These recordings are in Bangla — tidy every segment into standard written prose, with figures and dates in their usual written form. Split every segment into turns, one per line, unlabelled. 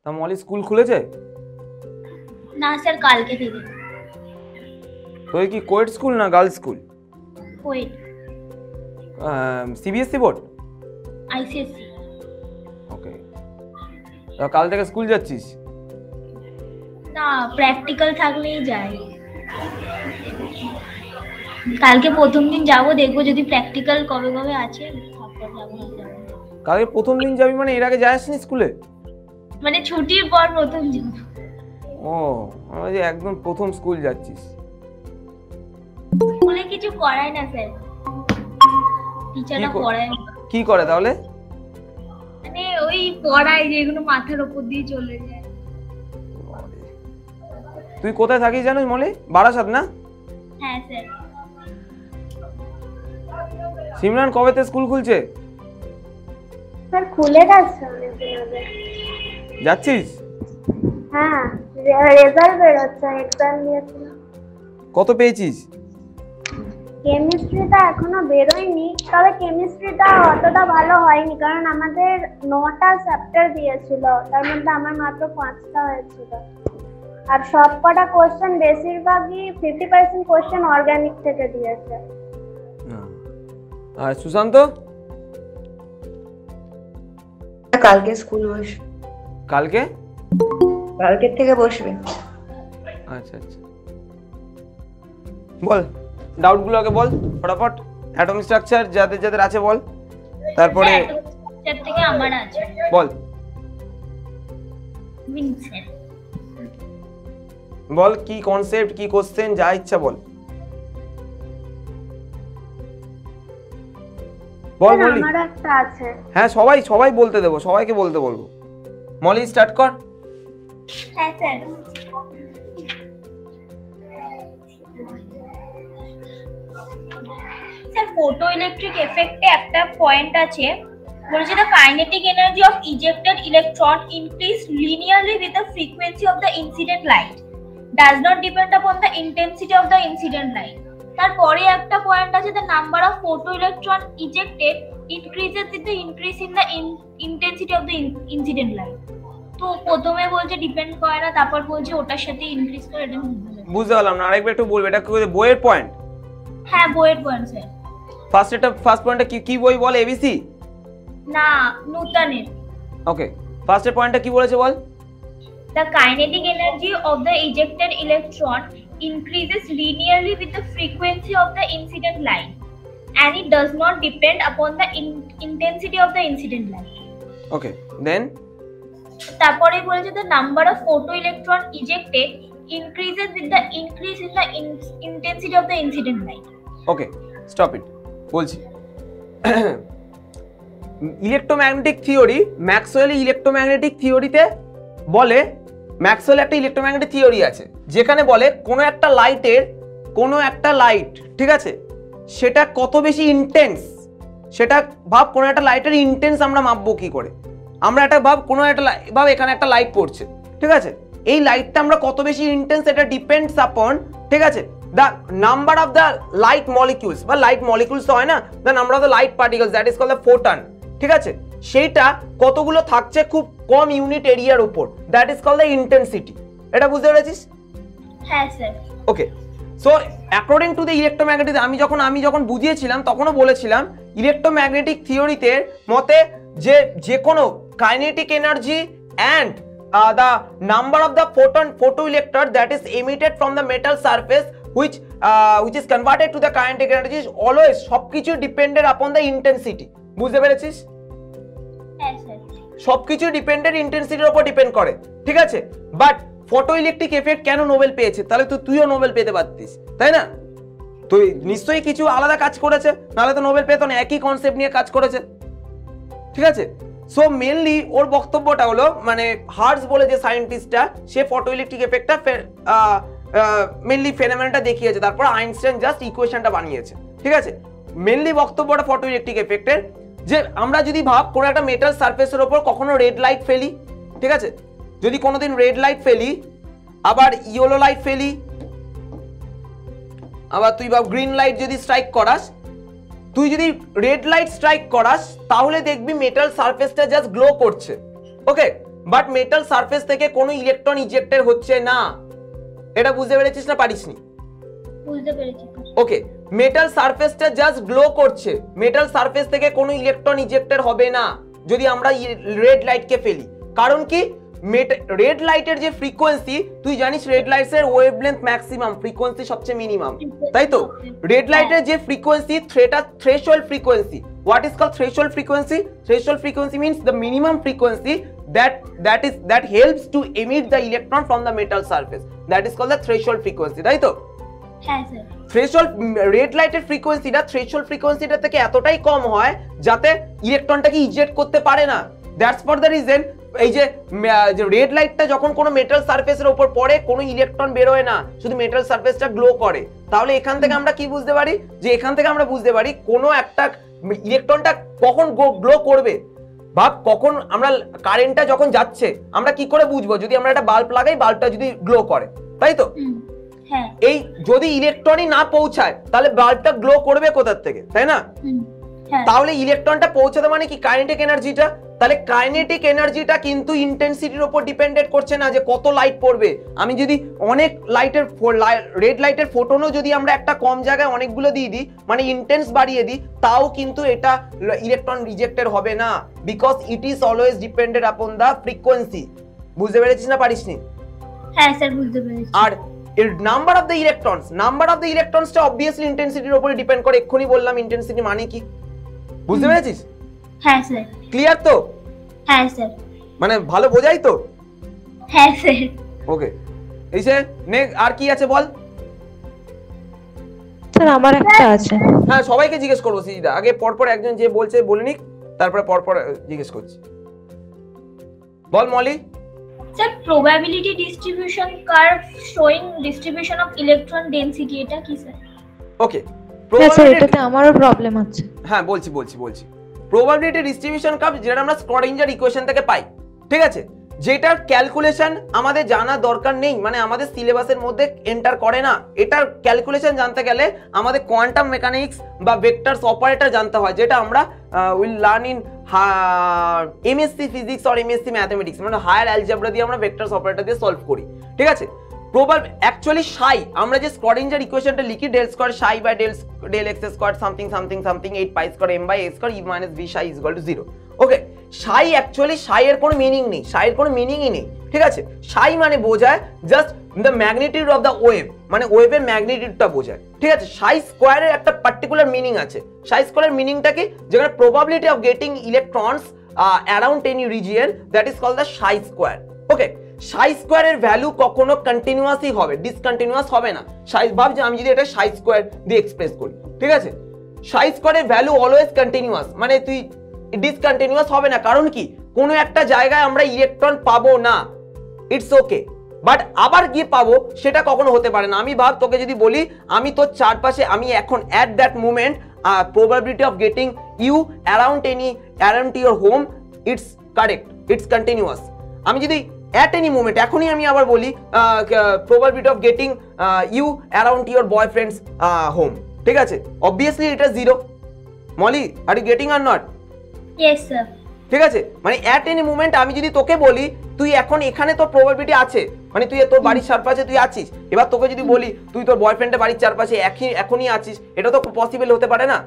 তা মলি স্কুল খুলেছে?
না স্যার, কালকে থেকে।
তো কি কোয়েট স্কুল না গার্লস স্কুল?
কোয়েট।
CBSE board?
আইসিএসসি।
ওকে, তা কাল থেকে স্কুল যাচ্ছিস?
না, প্র্যাকটিক্যাল থাকলেই যাই। কালকে প্রথম দিন যাব, দেখবো যদি প্র্যাকটিক্যাল কবে কবে আছে তারপর যাবো।
কালকে প্রথম দিন যাবি মানে এর আগে যাসনি স্কুলে?
মানে ছুটির পর প্রথম যাব।
ও, আমি যে একদম প্রথম স্কুল যাচ্ছিস।
স্কুলে কিছু করায় না স্যার, টিচাররা পড়ায় না।
কি করে তাহলে?
মানে ওই পড়ায় যেগুলো মাথার উপর দিয়ে চলে যায়।
তুই কোথায় থাকিস জানিস মলি? বারাসাত না?
হ্যাঁ স্যার।
সিমরান কবেতে স্কুল খুলছে?
স্যার খুলে গেছে অনেকদিন আগে।
যাচ্ছিস?
হ্যাঁ, রেজাল্ট বেরোচ্ছে, এক্সাম দিয়েছিলাম।
কত পেয়েছিস?
কেমিস্ট্রিটা এখনো বেরোয়নি, তবে কেমিস্ট্রিটা অতটা ভালো হয়নি কারণ আমাদের 9টা চ্যাপ্টার দিয়েছিল, তার মধ্যে আমার মাত্র 5টা হয়েছিল। আর সবকটা কোশ্চেন বেশিরভাগই 50% কোশ্চেন অর্গানিক থেকে দিয়েছে।
আর সুশান্ত?
কালকে স্কুল বসবে।
কালকে?
কালকের থেকে বসবে।
আচ্ছা আচ্ছা, বল ডাউট গুলো আগে বল ফটাফট। অ্যাটম স্ট্রাকচার যাদের যাদের আছে বল, তারপরে
স্যার থেকে আমার আছে।
বল
স্যার
বল কি কনসেপ্ট, কি কোশ্চেন, যা ইচ্ছা বল। বল মলি।
আমার একটা আছে।
হ্যাঁ, সবাই সবাই বলতে দেবো, সবাইকে বলতে বলবো। মলি স্টার্ট কর।
হ্যাঁ স্যার। স্যার ফটো ইলেকট্রিক এফেক্টে একটা পয়েন্ট আছে, বলেছে the kinetic energy of ejected electron increase linearly with the frequency of the incident light, does not depend upon the intensity of the incident light. তারপরে একটা পয়েন্ট আছে the number of photoelectron ejected increases with the increase in the intensity of the incident light. তো প্রথমে বলছে ডিপেন্ড করে না, তারপর বলছে ওটার সাথে ইনক্রিজ করে। এটা
বুঝতে পারলাম না, আরেকবার একটু বলবে। এটা কি বইয়ের পয়েন্ট?
হ্যাঁ, বইয়ের পয়েন্ট স্যার।
ফার্স্ট পয়েন্টটা কি বই বল? এবিসি
না, নূতনের।
ওকে, ফার্স্টের পয়েন্টটা কি বলেছে বল?
The kinetic energy of the ejected electron increases linearly with the frequency of the incident light, and it does not depend upon the intensity of the incident light.
ওকে, দেন
তারপরে বলেছে the number of photoelectron ejected increases with the increase in the intensity of the incident light.
Okay, stop it. বলছি ইলেকট্রোম্যাগনেটিক থিওরি, ম্যাক্সওয়েল ইলেকট্রোম্যাগনেটিক থিওরিতে বলে, ম্যাক্সওয়েল একটা ইলেকট্রোম্যাগনেটিক থিওরি আছে যেখানে বলে কোনো একটা লাইট, ঠিক আছে, সেটা কত বেশি ইন্টেন্স, সেটা ভাব কোনো একটা লাইটের ইন্টেন্স আমরা মাপবো কি করে। আমরা একটা কোনো একটা ভাব এখানে একটা লাইট পড়ছে, ঠিক আছে, এই লাইটটা আমরা কত বেশি ইন্টেন্স এটা ডিপেন্ডস আপন, ঠিক আছে, the number of the light molecules বা লাইট মলিকিউলস তো হয় না, the number of the light particles that is called the photon, ঠিক আছে, সেইটা কতগুলো থাকছে খুব কম ইউনিট এরিয়ার উপর, that is called the intensity. এটা বুঝতে পেরেছিস?
হ্যাঁ sir.
Okay, so according to the electromagnetic, আমি যখন বুঝিয়েছিলাম তখনও বলেছিলাম ইলেকট্রোম্যাগনেটিক থিওরিতে মতে যে কোনো kinetic energy and the number of the photoelectron that is emitted from the metal surface which is converted to the kinetic energy is always সবকিছু depended upon the intensity. বুঝতে পেরেছিস?
হ্যাঁ স্যার।
সবকিছু ডিপেন্ডেন্ট ইন্টেন্সিটির উপর ডিপেন্ড করে, ঠিক আছে। বাট ফটো ইলেকট্রিক এফেক্ট কেন নোবেল পেয়েছে? তাহলে তো তুইও নোবেল পেতে পারতিস, তাই না? তুই নিশ্চয়ই কিছু আলাদা কাজ করেছে, নাহলে তো নোবেল পেত না। একই কনসেপ্ট নিয়ে কাজ করেছে, ঠিক আছে। সো মেনলি ওর বক্তব্যটা হলো, মানে হার্টস বলে যে সায়েন্টিস্টটা, সে ফটো ইলেকট্রিক এফেক্টটা মেনলি ফেনোমেননটা দেখিয়েছে, তারপর আইনস্টাইন জাস্ট ইকুয়েশনটা বানিয়েছে, ঠিক আছে। মেনলি বক্তব্যটা ফটো ইলেকট্রিক এফেক্টের যে আমরা যদি ভাব কোনো একটা মেটাল সারফেসের ওপর কখনো রেড লাইট ফেলি, ঠিক আছে, যদি কোনোদিন রেড লাইট ফেলি, আবার ইয়েলো লাইট ফেলি, আবার তুই ভাব গ্রিন লাইট যদি স্ট্রাইক করাস, তুই যদি রেড লাইট স্ট্রাইক করাস তাহলে দেখবি মেটাল সারফেসটা জাস্ট গ্লো করছে, ওকে। বাট মেটাল সারফেস থেকে কোনো ইলেকট্রন ইজেক্টেড হচ্ছে না। এটা বুঝতে পেরেছিস না পারিসনি?
বুঝতে পেরেছি।
ওকে, মেটাল সারফেসটা জাস্ট গ্লো করছে, মেটাল সারফেস থেকে কোনো ইলেকট্রন ইজেক্টেড হবে না যদি আমরা রেড লাইটকে ফেলি। কারণ কি, রেড লাইটের যে ফ্রিকোয়েন্সি, তুই জানিস রেড লাইটসের ওয়েভলেন্থ ম্যাক্সিমাম, ফ্রিকোয়েন্সি সবচেয়ে মিনিমাম, তাই তো? রেড লাইটের যে ফ্রিকোয়েন্সি, সেটা threshold frequency. What is called threshold frequency? Threshold frequency means the minimum frequency that helps to emit the electron from the metal surface. That is called the threshold frequency, তাই তো?
হ্যাঁ স্যার।
থ্রেশহোল্ড রেড লাইটের ফ্রিকোয়েন্সিটা থ্রেশহোল্ড ফ্রিকোয়েন্সিটা থেকে এতটাই কম হয় যাতে ইলেকট্রনটাকে ইজেক্ট করতে পারে না। দ্যাটস ফর দ্য রিজন এই যে রেড লাইটটা যখন কোনো মেটাল সারফেসের উপর পড়ে কোনো ইলেকট্রন বের হয় না, শুধু মেটাল সারফেসটা গ্লো করে। তাহলে এখান থেকে আমরা কি বুঝতে পারি, যে এখান থেকে আমরা বুঝতে পারি কোনো একটা ইলেকট্রনটা কখন গ্লো করবে। ভাব, কখন আমরা কারেন্টটা যখন যাচ্ছে আমরা কি করে বুঝবো? যদি আমরা একটা বাল্ব লাগাই, বাল্বটা যদি গ্লো করে, তাই তো?
হ্যাঁ।
এই যদি ইলেকট্রনই না পৌঁছায় তাহলে বাল্বটা গ্লো করবে কোথা থেকে, তাই না? তাহলে ইলেকট্রনটা পৌঁছাতে মানে কি, কাইনেটিক এনার্জিটা। তাহলে কাইনেটিক এনার্জিটা কিন্তু ইন্টেন্সিটির উপর ডিপেন্ডেন্ট করছে না যে কত লাইট পড়বে। আমি যদি অনেক লাইটের রেড লাইটের ফোটনও যদি আমরা একটা কম জায়গায় অনেকগুলো দিয়ে দিই, মানে ইন্টেন্স বাড়িয়ে দিই, তাও কিন্তু এটা ইলেকট্রন রিজেক্টেড হবে না, because it is always dependent আপন দা ফ্রিকোয়েন্সি। বুঝতে পেরেছিস না পারিসনি?
হ্যাঁ স্যার, বুঝতে পেরেছি।
আর এর নাম্বার অফ দ্য ইলেকট্রনসটা অবভিয়াসলি ইন্টেন্সিটির উপরে ডিপেন্ড করে। এক্ষুনি বললাম ইন্টেন্সিটি মানে কি, বুঝতে পেরেছিস?
হ্যাঁ স্যার।
ক্লিয়ার তো?
হ্যাঁ স্যার।
মানে ভালো বোঝাই তো?
হ্যাঁ স্যার।
ওকে, এই যে আর কি আছে বল?
স্যার আমার একটা আছে।
হ্যাঁ, সবাইকে জিজ্ঞেস করবো সিধা, আগে পরপর একজন যে বলছে বলে নিক, তারপরে পরপর জিজ্ঞেস করছি। বল Moli.
Sir, probability distribution curve showing distribution of electron density, এটা কি স্যার?
ওকে,
স্যার এটাতে আমারও প্রবলেম আছে।
হ্যাঁ, বলছি। প্রবাবিলিটি ডিস্ট্রিবিউশন কার্ভ যেটা আমরা স্ক্রডিঞ্জার ইকুয়েশন থেকে পাই, ঠিক আছে? যেটার ক্যালকুলেশন আমাদের জানা দরকার নেই, মানে আমাদের সিলেবাসের মধ্যে এন্টার করে না। এটার ক্যালকুলেশন জানতে গেলে আমাদের কোয়ান্টাম মেকানিক্স বা ভেক্টরস অপারেটর জানতে হয়, যেটা আমরা will learn in MSc physics or MSc mathematics, মানে হায়ার অ্যালজেব্রা দিয়ে আমরা ভেক্টরস অপারেটর দিয়ে সলভ করি, ঠিক আছে? অ্যাকচুয়ালি সাই, আমরা যে স্ক্রডিঞ্জার ইকুয়েশনটা লিখি, del square psi by del x square something 8 pi square m by a square e minus v psi is equal to 0। Okay, psi actually সাইয়ের কোনো মিনিং নেই, সাইয়ের কোনো মিনিংই নেই, ঠিক আছে? সাই মানে বোঝায় just the magnitude of the wave, মানে ওয়েভের ম্যাগনিটিউডটা বোঝায়, ঠিক আছে? সাই স্কয়ারের একটা পার্টিকুলার মিনিং আছে। সাই স্কয়ারের মিনিংটা কি, যেখানে probability of getting electrons around any region, that is called the psi square. Okay, psi স্কয়ারের ভ্যালু কখনো কন্টিনিউয়াসই হবে, ডিসকন্টিনিউয়াস হবে না। সাই, ভাব যে আমি যদি এটা সাই স্কয়ার দিয়ে এক্সপ্রেস করি, ঠিক আছে? সাই স্কয়ারের ভ্যালু অলওয়েজ কন্টিনিউয়াস, মানে তুই ডিসকন্টিনিউয়াস হবে না। কারণ কি, কোনো একটা জায়গায় আমরা ইলেকট্রন পাবো না, ইটস ওকে, বাট আবার গিয়ে পাবো, সেটা কখনো হতে পারে না। আমি ভাব তোকে যদি বলি আমি তোর চারপাশে, আমি এখন at that moment probability of getting you around your home, it's correct, it's continuous। আমি যদি at any moment এখনই আমি আবার বলি probability of getting you around your boyfriend's home, ঠিক আছে? obviously এটা 0। Moli, are you getting or not?
Yes sir.
ঠিক আছে, মানে at any moment আমি যদি তোকে বলি তুই এখন এখানে তোর প্রবাবিলিটি আছে, মানে তুই তোর বাড়ির চারপাশে তুই আছিস, এবার তোকে যদি বলি তুই তোর বয়ফ্রেন্ডের বাড়ির চারপাশে এখনই আছিস, এটা তো পসিবল হতে পারে না।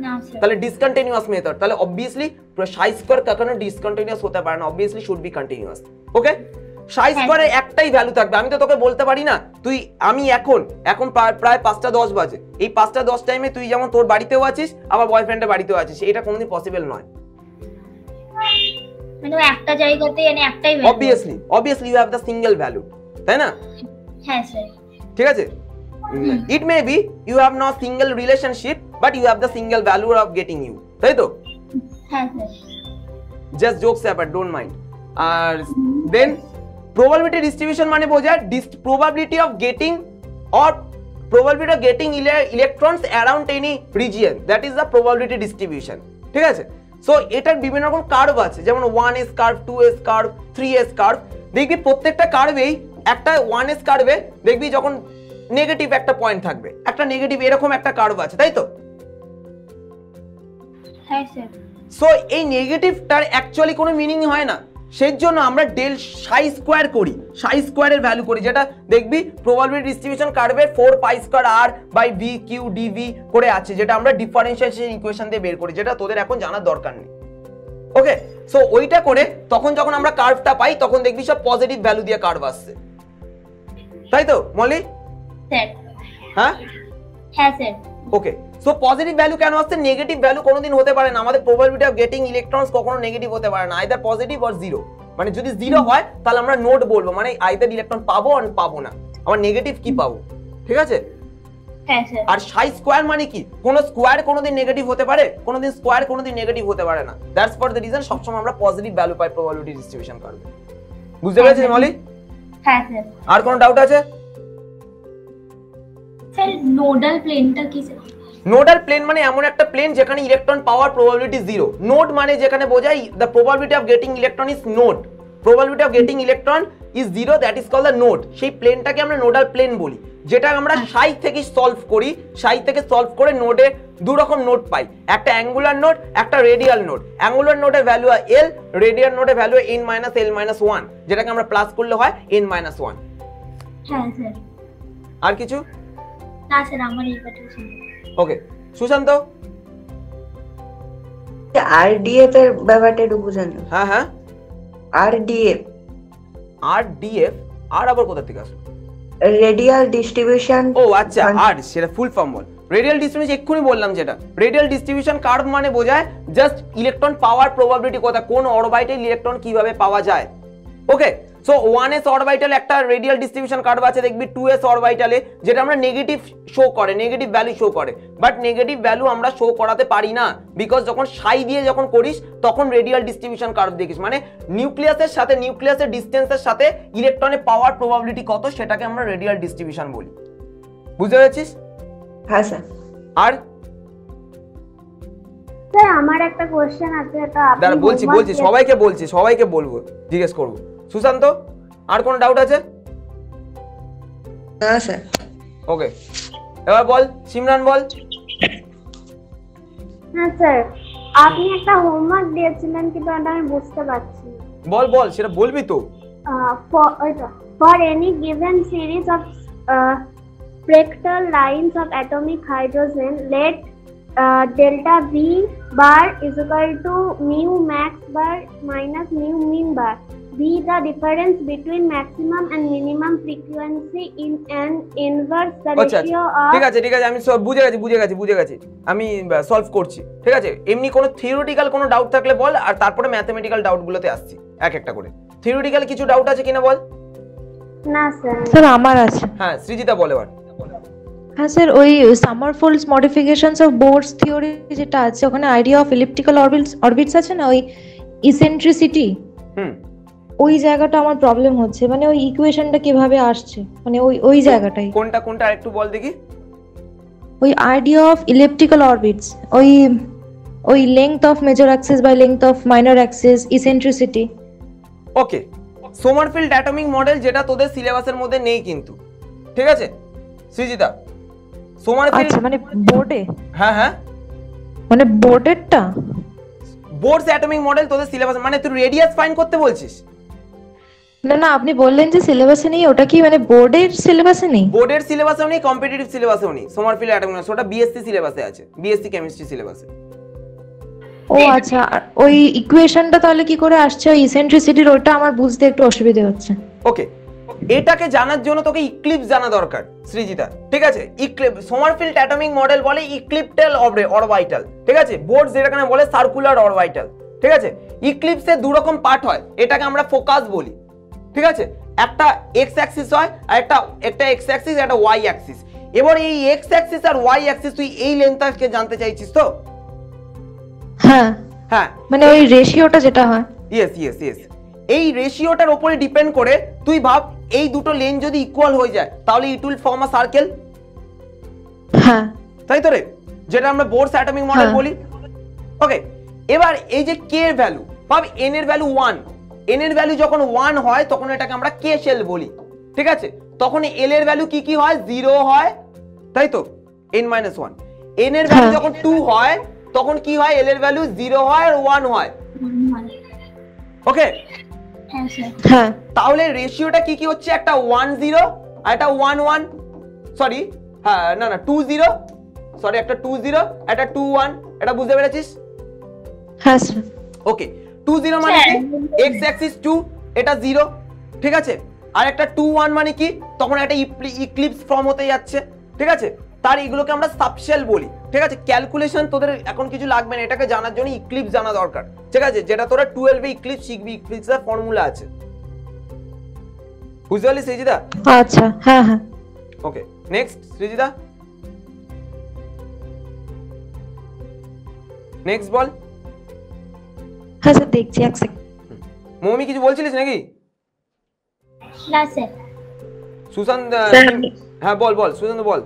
না স্যার।
তাহলে ডিসকন্টিনিউয়াস মেথড, তাহলে অবভিয়াসলি সাই স্কয়ার কখনো ডিসকন্টিনিউয়াস হতে পারে না, obviously should be continuous. Okay, psi স্কয়ারের একটাই ভ্যালু থাকবে। আমি তো তোকে বলতে পারি না তুই, আমি এখন প্রায় 5টা 10 বাজে, এই 5টা 10 টাইমে তুই যেমন তোর বাড়িতেও আছিস আবার বয়ফ্রেন্ডের বাড়িতেও আছিস, এটা কোনোদিন পসিবল নয়।
মানে একটা জায়গাতে মানে একটাই value.
obviously you have the single value, তাই না?
হ্যাঁ স্যার।
ঠিক আছে, it may be you have no single relationship but you have the single value of getting you, তাই তো?
হ্যাঁ sir.
just jokes apart, don't mind। আর then probability distribution মানে বোঝায় probability of getting electrons around any region, that is the probability distribution, ঠিক আছে? সো এটার বিভিন্ন রকম কার্ভ আছে, যেমন 1s curve, 2s curve, 3s curve. দেখবি প্রত্যেকটা কার্ভেই একটা 1s কার্ভে দেখবি যখন নেগেটিভ একটা পয়েন্ট থাকবে, একটা নেগেটিভ এরকম একটা কার্ভ আছে, তাই তো?
হ্যাঁ স্যার।
সো এই নেগেটিভটার অ্যাকচুয়ালি কোনো মিনিং হয় না, সেই জন্য আমরা ডেল সাই স্কোয়ার করি, সাই স্কোয়ারের ভ্যালু করি, যেটা দেখবি প্রবাবিলিটি ডিস্ট্রিবিউশন কার্ভের 4 pi square r by v q dv করে আছে, যেটা আমরা ডিফারেন্সিয়েশন ইকুয়েশন দিয়ে বের করি, যেটা তোদের এখন জানার দরকার নেই। ওকে, সো ওইটা করে তখন যখন আমরা কার্ভটা পাই তখন দেখবি সব পজিটিভ ভ্যালু দিয়ে কার্ভ আসছে, তাই তো মলি?
স্যার
হ্যাঁ
হ্যাঁ স্যার।
ওকে, সো পজিটিভ ভ্যালু কেন আসছে? নেগেটিভ ভ্যালু কোনোদিন হতে পারে না, আমাদের প্রবাবিলিটি অফ গেটিং ইলেকট্রনস কখনো নেগেটিভ হতে পারে না, আইদার পজিটিভ অর জিরো। মানে যদি জিরো হয় তাহলে আমরা নোট বলবো, মানে আইদার ইলেকট্রন পাবো আর পাবো না, আবার নেগেটিভ কি পাবো, ঠিক আছে?
হ্যাঁ স্যার।
আর সাই স্কোয়ার মানে কি? কোন স্কোয়ার কোনোদিন নেগেটিভ হতে পারে, কোনোদিন স্কোয়ার কোনোদিন নেগেটিভ হতে পারে না। দ্যাটস ফর দ্য রিজন সবসময় আমরা পজিটিভ ভ্যালু পাই প্রবাবিলিটি ডিস্ট্রিবিউশন কার্ভে। বুঝতে পেরেছিস মলি?
হ্যাঁ স্যার।
আর কোনো ডাউট আছে?
স্যার নোডাল প্লেনটা কি স্যার?
নোডাল প্লেন মানে এমন একটা প্লেন যেখানে ইলেকট্রন পাওয়ার প্রবাবিলিটি জিরো। নোড মানে যেখানে বোঝায় the probability of getting electron is node, probability of getting electron is zero, that is called the node. সেই প্লেনটাকে আমরা নোডাল প্লেন বলি, যেটা আমরা সাই থেকে সলভ করি। সাই থেকে সলভ করে নোডে দু রকম নোড পাই, একটা অ্যাঙ্গুলার নোড, একটা রেডিয়াল নোড। অ্যাঙ্গুলার নোডের ভ্যালু হয় এল, রেডিয়াল নোডের value n minus L minus 1, যেটাকে আমরা প্লাস করলে হয় n মাইনাস 1।
হ্যাঁ স্যার।
আর কিছু?
না স্যার, আমার এই কথা ছিল।
ওকে, সুশান্ত?
আরডিএফ এর ব্যাপারটা একটু বুঝান।
হ্যাঁ হ্যাঁ,
আরডিএফ
RDF, আর আবার কোথা থেকে আসলো?
Radial distribution.
ও আচ্ছা, আর সেটা ফুল ফর্ম বল। রেডিয়াল ডিস্ট্রিবিউশন এক্ষুনি বললাম, যেটা রেডিয়াল ডিস্ট্রিবিউশন কার্ভ মানে বোঝায় জাস্ট ইলেকট্রন পাওয়ার প্রবাবিলিটি কথা, কোন অরবিটাল ইলেকট্রন কিভাবে পাওয়া যায়। ওকে, সো 1s অরবিটালে একটা রেডিয়াল ডিস্ট্রিবিউশন কার্ভ আছে, দেখবি 2s অরবিটালে, যেটা আমরা নেগেটিভ শো করে, নেগেটিভ ভ্যালু শো করে, বাট নেগেটিভ ভ্যালু আমরা শো করাতে পারি না, বিকজ যখন সাই দিয়ে যখন করিস তখন রেডিয়াল ডিস্ট্রিবিউশন কার্ভ দেখিস, মানে নিউক্লিয়াসের সাথে নিউক্লিয়াসের ডিসটেন্সের সাথে ইলেকট্রনের পাওয়ার প্রবাবিলিটি কত, সেটাকে আমরা রেডিয়াল ডিস্ট্রিবিউশন বলি। বুঝতে পেরেছিস?
হ্যাঁ স্যার।
আর
স্যার আমার একটা কোশ্চেন আছে, এটা আপনি
দাঁড়া বলছি সবাইকে বলবো, জিজ্ঞেস করবো। সুশান্ত, আর কোনো ডাউট আছে?
না স্যার।
ওকে, এবার বল সিমরান, বল।
হ্যাঁ স্যার, আপনি একটা হোমওয়ার্ক দিয়েছিলেন কিন্তু এটা আমি বুঝতে পারছি না।
বল বল, সেটা বলবি তো।
For any given series of fractal lines of atomic hydrogen, let delta V bar is equal to mu max bar minus mu min bar. Be the difference between maximum and minimum frequency in an inverse the
আচ্ছা
ratio of.
ঠিক আছে আমি সব বুঝে গেছি, আমি সলভ করছি, ঠিক আছে? এমনি কোনো থিওরিটিক্যাল কোনো ডাউট থাকলে বল, আর তারপরে ম্যাথমেটিক্যাল ডাউটগুলোতে আসছি এক একটা করে। থিওরিটিক্যাল কিছু ডাউট আছে কিনা বল।
না স্যার।
স্যার আমার আছে।
হ্যাঁ, সৃজিতা বল এবার।
হ্যাঁ স্যার, ওই সামারফোল্ডস মডিফিকেশনস অফ বোরস থিওরি যেটা আছে, ওখানে আইডিয়া অফ ইলিপ্টিক্যাল অরবিটস আছে না, ওই ইসেন্ট্রিসিটি, ওই জায়গাটা আমার প্রবলেম হচ্ছে, মানে ওই ইকুয়েশনটা কিভাবে আসছে, মানে ওই জায়গাটাই।
কোনটা আরেকটু বল দেখি।
ওই আইডিয়া অফ ইলিপ্টিক্যাল অরবিটস, ওই length of major axis by length of minor axis, eccentricity.
Okay, Sommerfeld atomic model, যেটা তোদের সিলেবাসের মধ্যে নেই কিন্তু, ঠিক আছে সৃজিতা? সোমারফিল্ড
আচ্ছা, মানে বোর্ডে?
হ্যাঁ,
মানে বোর্ডেরটা
বোরস অ্যাটমিক মডেল তোদের সিলেবাস, মানে তুই রেডিয়াস ফাইন্ড করতে বলছিস?
না, আপনি বললেন যে সিলেবাসে নেই, ওটা কি মানে বোর্ডের সিলেবাসে নেই?
বোর্ডের সিলেবাসেও নেই, কম্পিটিটিভ সিলেবাসেও নেই। সোমারফিল্ড অ্যাটমিক মডেল ওটা বিএসসি সিলেবাসে আছে, বিএসসি কেমিস্ট্রি সিলেবাসে।
ও আচ্ছা, আর ওই ইকুয়েশনটা তাহলে কি করে আসছে, ওই ইসেন্ট্রিসিটির, ওটা আমার বুঝতে একটু অসুবিধা হচ্ছে।
ওকে, এটাকে জানার জন্য তোকে ইক্লিপস জানা দরকার সৃজিতা, ঠিক আছে? সোমারফিল্ড অ্যাটমিক মডেল বলে ইক্লিপ্টাল অরবিটাল, ঠিক আছে? বোর্ড যেটাকে বলে সার্কুলার অরবিটাল, ঠিক আছে? ইক্লিপসের দু রকম পার্ট হয়, এটাকে আমরা ফোকাস বলি, ঠিক আছে? একটা এক্স অ্যাক্সিস হয়, আর একটা এক্স অ্যাক্সিস, একটা ওয়াই অ্যাক্সিস। এবার এই এক্স অ্যাক্সিস আর ওয়াই অ্যাক্সিস, তুই এই লেন্থটাকে জানতে চাইছিস তো? হ্যাঁ,
মানে ওই রেশিওটা যেটা হয়।
ইয়েস, এই রেশিওটার উপরে ডিপেন্ড করে তুই ভাব, এই দুটো লেন যদি ইকুয়াল হয়ে যায় তাহলে ইট উইল ফর্ম আ সার্কেল।
হ্যাঁ,
তাই তো রে, যেটা আমরা বোরস অ্যাটমিক মডেল বলি। ওকে, এবার এই যে কে এর ভ্যালু, ভাব n এর ভ্যালু 1, n এর ভ্যালু যখন 1 হয় তখন এটাকে আমরা কে শেল বলি, ঠিক আছে? তখন l এর ভ্যালু কি হয়, 0 হয়, তাই তো? n-1। n এর ভ্যালু যখন 2 হয় তখন কি হয়, l এর ভ্যালু 0 হয় আর 1 হয়। ওকে,
হ্যাঁ স্যার।
হ্যাঁ
তাহলে রেশিওটা কি কি হচ্ছে, একটা 1-0 আর একটা 1-1, সরি হ্যাঁ না না 2-0, সরি একটা 2-0 একটা 2-1, এটা বুঝতে পেরেছিস?
হ্যাঁ স্যার।
ওকে 2-0 মানে কি, x অ্যাক্সিস 2 এটা 0, ঠিক আছে, আর একটা 2-1 মানে কি, তখন একটা ইক্লিপস ফর্ম হতে যাচ্ছে, ঠিক আছে, তার এগুলোকে আমরা সাবশেল বলি, ঠিক আছে। ক্যালকুলেশন তোদের এখন কিছু লাগবে না, এটাকে জানার জন্য ইক্লিপস জানা দরকার, ঠিক আছে, যেটা তোরা 12 এ ইক্লিপস শিখবি, ইক্লিপসের ফর্মুলা আছে, বুঝতে পারলি সৃজিদা?
আচ্ছা হ্যাঁ হ্যাঁ।
ওকে নেক্সট সৃজিদা, নেক্সট বল।
হ্যাঁ স্যার দেখছি এক সেকেন্ড।
মৌমি কিছু বলছিলিস নাকি?
না স্যার।
সুশান্ত
স্যার,
হ্যাঁ বল বল সুশান্ত বল।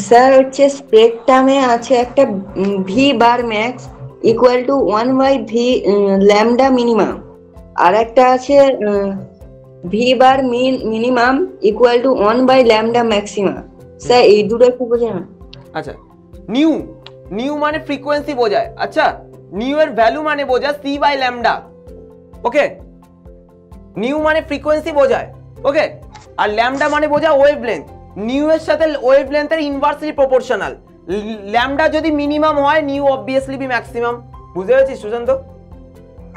স্যার হচ্ছে স্পেকট্রামে আছে একটা V bar max equal to 1/ভি ল্যামডা মিনিমাম, আর একটা আছে V bar minimum equal to 1/ল্যামডা ম্যাক্সিমাম। স্যার এই দুটো একটু বোঝান।
আচ্ছা নিউ, নিউ মানে ফ্রিকোয়েন্সি বোঝায়, আচ্ছা নিউ এর ভ্যালু মানে বোঝায় c by lambda, okay, nu মানে ফ্রিকোয়েন্সি বোঝায়, ওকে, আর ল্যামডা মানে বোঝায় ওয়েভলেন্থ। নিউ এর সাথে ওয়েভলেন্থের ইনভার্সলি প্রপোর্শনাল, ল্যামডা যদি মিনিমাম হয় নিউ অবভিয়াসলি বি ম্যাক্সিমাম, বুঝতে পেরেছিস সুশান্ত?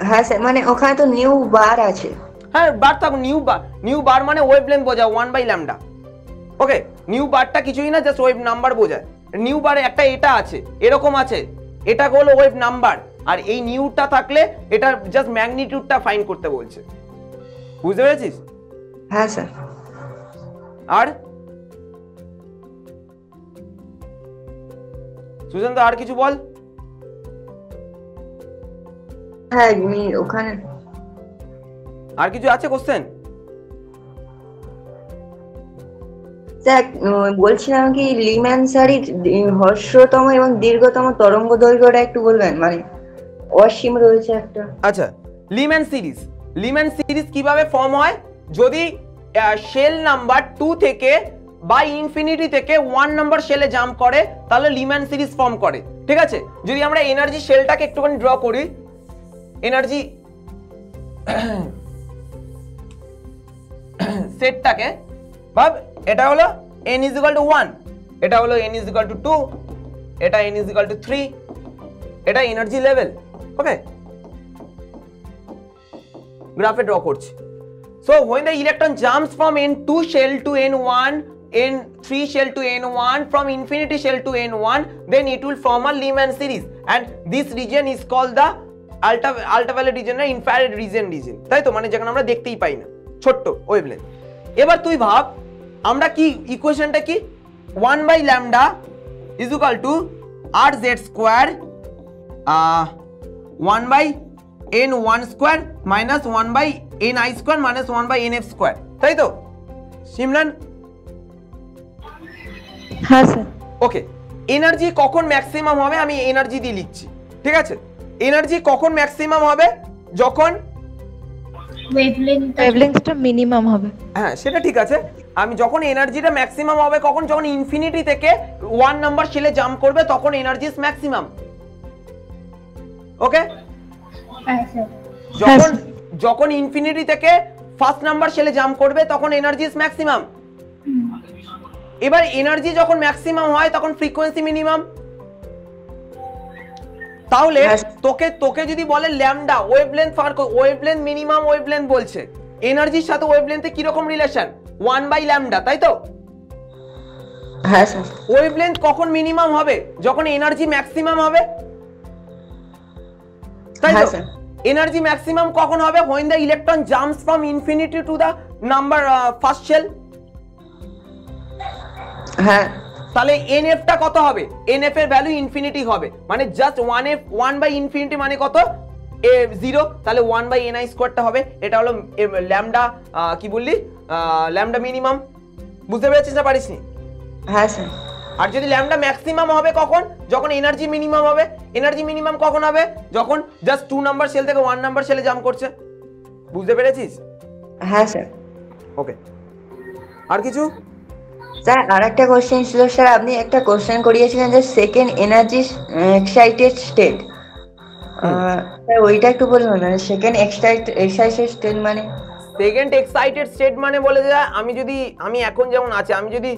হ্যাঁ স্যার, মানে ওখানে তো নিউ বার আছে।
হ্যাঁ বার থাকুন, নিউ বার মানে ওয়েভলেন্থ বোঝায় 1/ল্যামডা, ওকে, নিউ বারটা কিছুই না, জাস্ট ওয়েভ নাম্বার বোঝায়। নিউ বারে একটা এটা আছে, এরকম আছে, এটা হলো ওয়েভ নাম্বার, আর এই নিউটা থাকলে এটা জাস্ট ম্যাগনিটিউডটা ফাইন্ড করতে বলছে, বুঝতে পেরেছিস?
হ্যাঁ স্যার।
আর সুশান্ত আর কিছু বল।
হ্যাঁ ওখানে
আর কিছু আছে কোশ্চেন?
স্যার বলছিলাম কি লিম্যান সারির হ্রস্বতম এবং দীর্ঘতম তরঙ্গ দৈর্ঘ্যটা একটু বলবেন, মানে অসীম রয়েছে একটা।
আচ্ছা লিম্যান সিরিজ, লিম্যান সিরিজ কিভাবে ফর্ম হয়, যদি শেল নাম্বার 2 থেকে বাই ইনফিনিটি থেকে 1 নাম্বার শেলে জাম্প করে তাহলে লিম্যান সিরিজ ফর্ম করে, ঠিক আছে। যদি আমরা এনার্জি শেলটাকে একটুখানি ড্র করি, এনার্জি সেটটাকে ভাব, এটা হলো n = 1, এটা হলো n = 2, এটা n = 3, এটা এনার্জি লেভেল, ওকে, গ্রাফে ড্র করছি। So when the electron jumps from n2 shell to n1, n3 shell to n1, from infinity shell to n1, then it will form a Lyman series, and this region is called the ultraviolet region or infrared region, তাই তো, মানে যেখানে আমরা দেখতেই পাই না, ছোট্ট ওয়েভলেন্থ। এবার তুই ভাব আমরা কি ইকুয়েশনটা কি, 1/ল্যামডা is equal to rz square 1/n1 square minus 1/ni square minus 1/nf square, তাই তো সিমরান?
হ্যাঁ স্যার।
ওকে, এনার্জি কখন ম্যাক্সিমাম হবে আমি এনার্জি দিয়ে লিখছি, ঠিক আছে। এনার্জি কখন ম্যাক্সিমাম হবে, যখন
ওয়েভলেন্থটা মিনিমাম হবে।
হ্যাঁ সেটা ঠিক আছে, আমি যখন এনার্জিটা ম্যাক্সিমাম হবে কখন, যখন ইনফিনিটি থেকে 1 নাম্বার শেলে জাম্প করবে তখন এনার্জি ইজ ম্যাক্সিমাম, ওকে। যখন যখন ইনফিনিটি থেকে ফার্স্ট নাম্বার শেলে জাম্প করবে তখন এনার্জি ইজ ম্যাক্সিমাম। এবার এনার্জি যখন ম্যাক্সিমাম হয় তখন ফ্রিকোয়েন্সি মিনিমাম। তাহলে তোকে যদি বলে lambda wavelength far, wavelength minimum wavelength বলছে, এনার্জির সাথে ওয়েভলেন্থে কি রকম রিলেশন, 1/ল্যামডা, তাই তো?
হ্যাঁ স্যার।
ওয়েভলেন্থ কখন মিনিমাম হবে, যখন এনার্জি ম্যাক্সিমাম হবে, তাই তো? এনার্জি ম্যাক্সিমাম কখন হবে, when the electron jumps from infinity to the number first shell।
হ্যাঁ,
তাহলে nf টা কত হবে, nf এর ভ্যালু ইনফিনিটি হবে, মানে জাস্ট 1/infinity মানে কত, 0, তাহলে 1/ni স্কয়ারটা হবে, এটা হলো ল্যামডা, কি বললি, ল্যামডা মিনিমাম, বুঝতে পেরেছিস না পারিসনি?
হ্যাঁ স্যার।
আর যদি ল্যামডা ম্যাক্সিমাম হবে কখন, যখন এনার্জি মিনিমাম হবে। এনার্জি মিনিমাম কখন হবে, যখন জাস্ট 2 নাম্বার শেল থেকে 1 নাম্বার শেলে জাম্প করছে, বুঝতে পেরেছিস?
হ্যাঁ স্যার।
ওকে, আর কিছু?
স্যার আরেকটা কোশ্চেন ছিল স্যার, আপনি একটা কোশ্চেন করিয়েছিলেন যে second energy excited state, sir ওইটা একটু বলুন না, সেকেন্ড এক্সাইটেড স্টেট মানে?
সেকেন্ড এক্সাইটেড স্টেট মানে বলে যে আমি এখন যেমন আছি, আমি যদি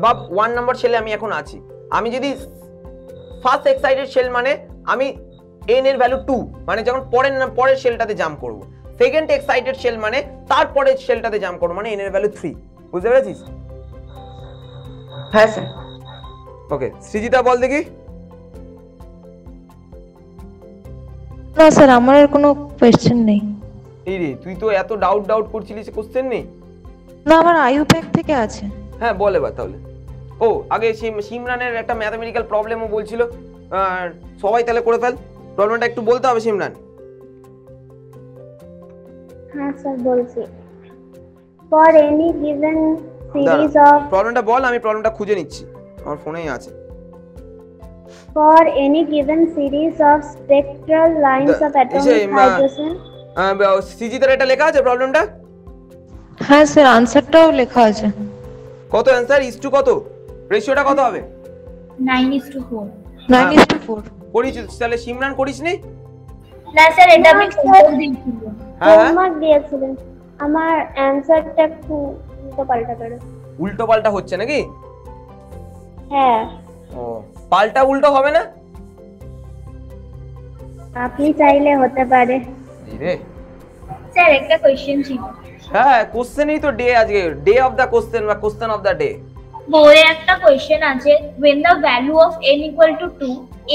ভাব 1 নাম্বার সেলে আমি এখন আছি, আমি যদি ফার্স্ট এক্সাইটেড সেল মানে আমি n এর ভ্যালু 2 মানে যখন পরের সেলটাতে জাম্প করব। সেকেন্ড এক্সাইটেড সেল মানে তারপরের সেলটাতে জাম্প করব, মানে n এর ভ্যালু 3। বুঝতে পেরেছিস?
হ্যাঁ স্যার।
ওকে, সৃজিতা বল দেখি।
না স্যার, আমার আর কোনো কোশ্চেন নেই।
এই রে, তুই তো এত ডাউট করছিলিস, কোশ্চেন নেই?
না, আমার আয়ু প্যাক থেকে আছে।
হ্যাঁ বল এবার তাহলে। ও আগে সিমরানের একটা ম্যাথমেটিক্যাল প্রবলেমও বলছিল, সবাই তাহলে করে ফেল। প্রবলেমটা একটু বলতে হবে সিমরান।
হ্যাঁ স্যার বলছি। For any given series of
প্রবলেমটা বল, আমি প্রবলেমটা খুঁজে নিচ্ছি, আমার ফোনেই আছে।
For any given series of spectral lines of atomic hydrogen.
সৃজিতার এটা লেখা আছে প্রবলেমটা?
হ্যাঁ স্যার, আনসারটাও লেখা আছে।
কত অ্যানসার ইজ টু কত, রেশিওটা কত হবে?
9:4।
9:4
করিস তাহলে? সিমরান করিস নি?
না স্যার, এটা আমি কন্ট্রোল দিয়েছিল।
হ্যাঁ
হোমওয়ার্ক দিয়েছিলেন, আমার অ্যানসারটা একটু উল্টো করে।
উল্টো পাল্টা হচ্ছে নাকি?
হ্যাঁ।
ও, পাল্টা উল্টো হবে না?
আপনি চাইলে হতে পারে।
রে
স্যার একটা কোশ্চেন ছিল।
হ্যাঁ, কোশ্চেনই তো ডে, আজকে ডে অফ দা কোশ্চেন বা কোশ্চেন অফ দা ডে।
বইয়ে একটা কোশ্চেন আছে, when the value of n equal to 2,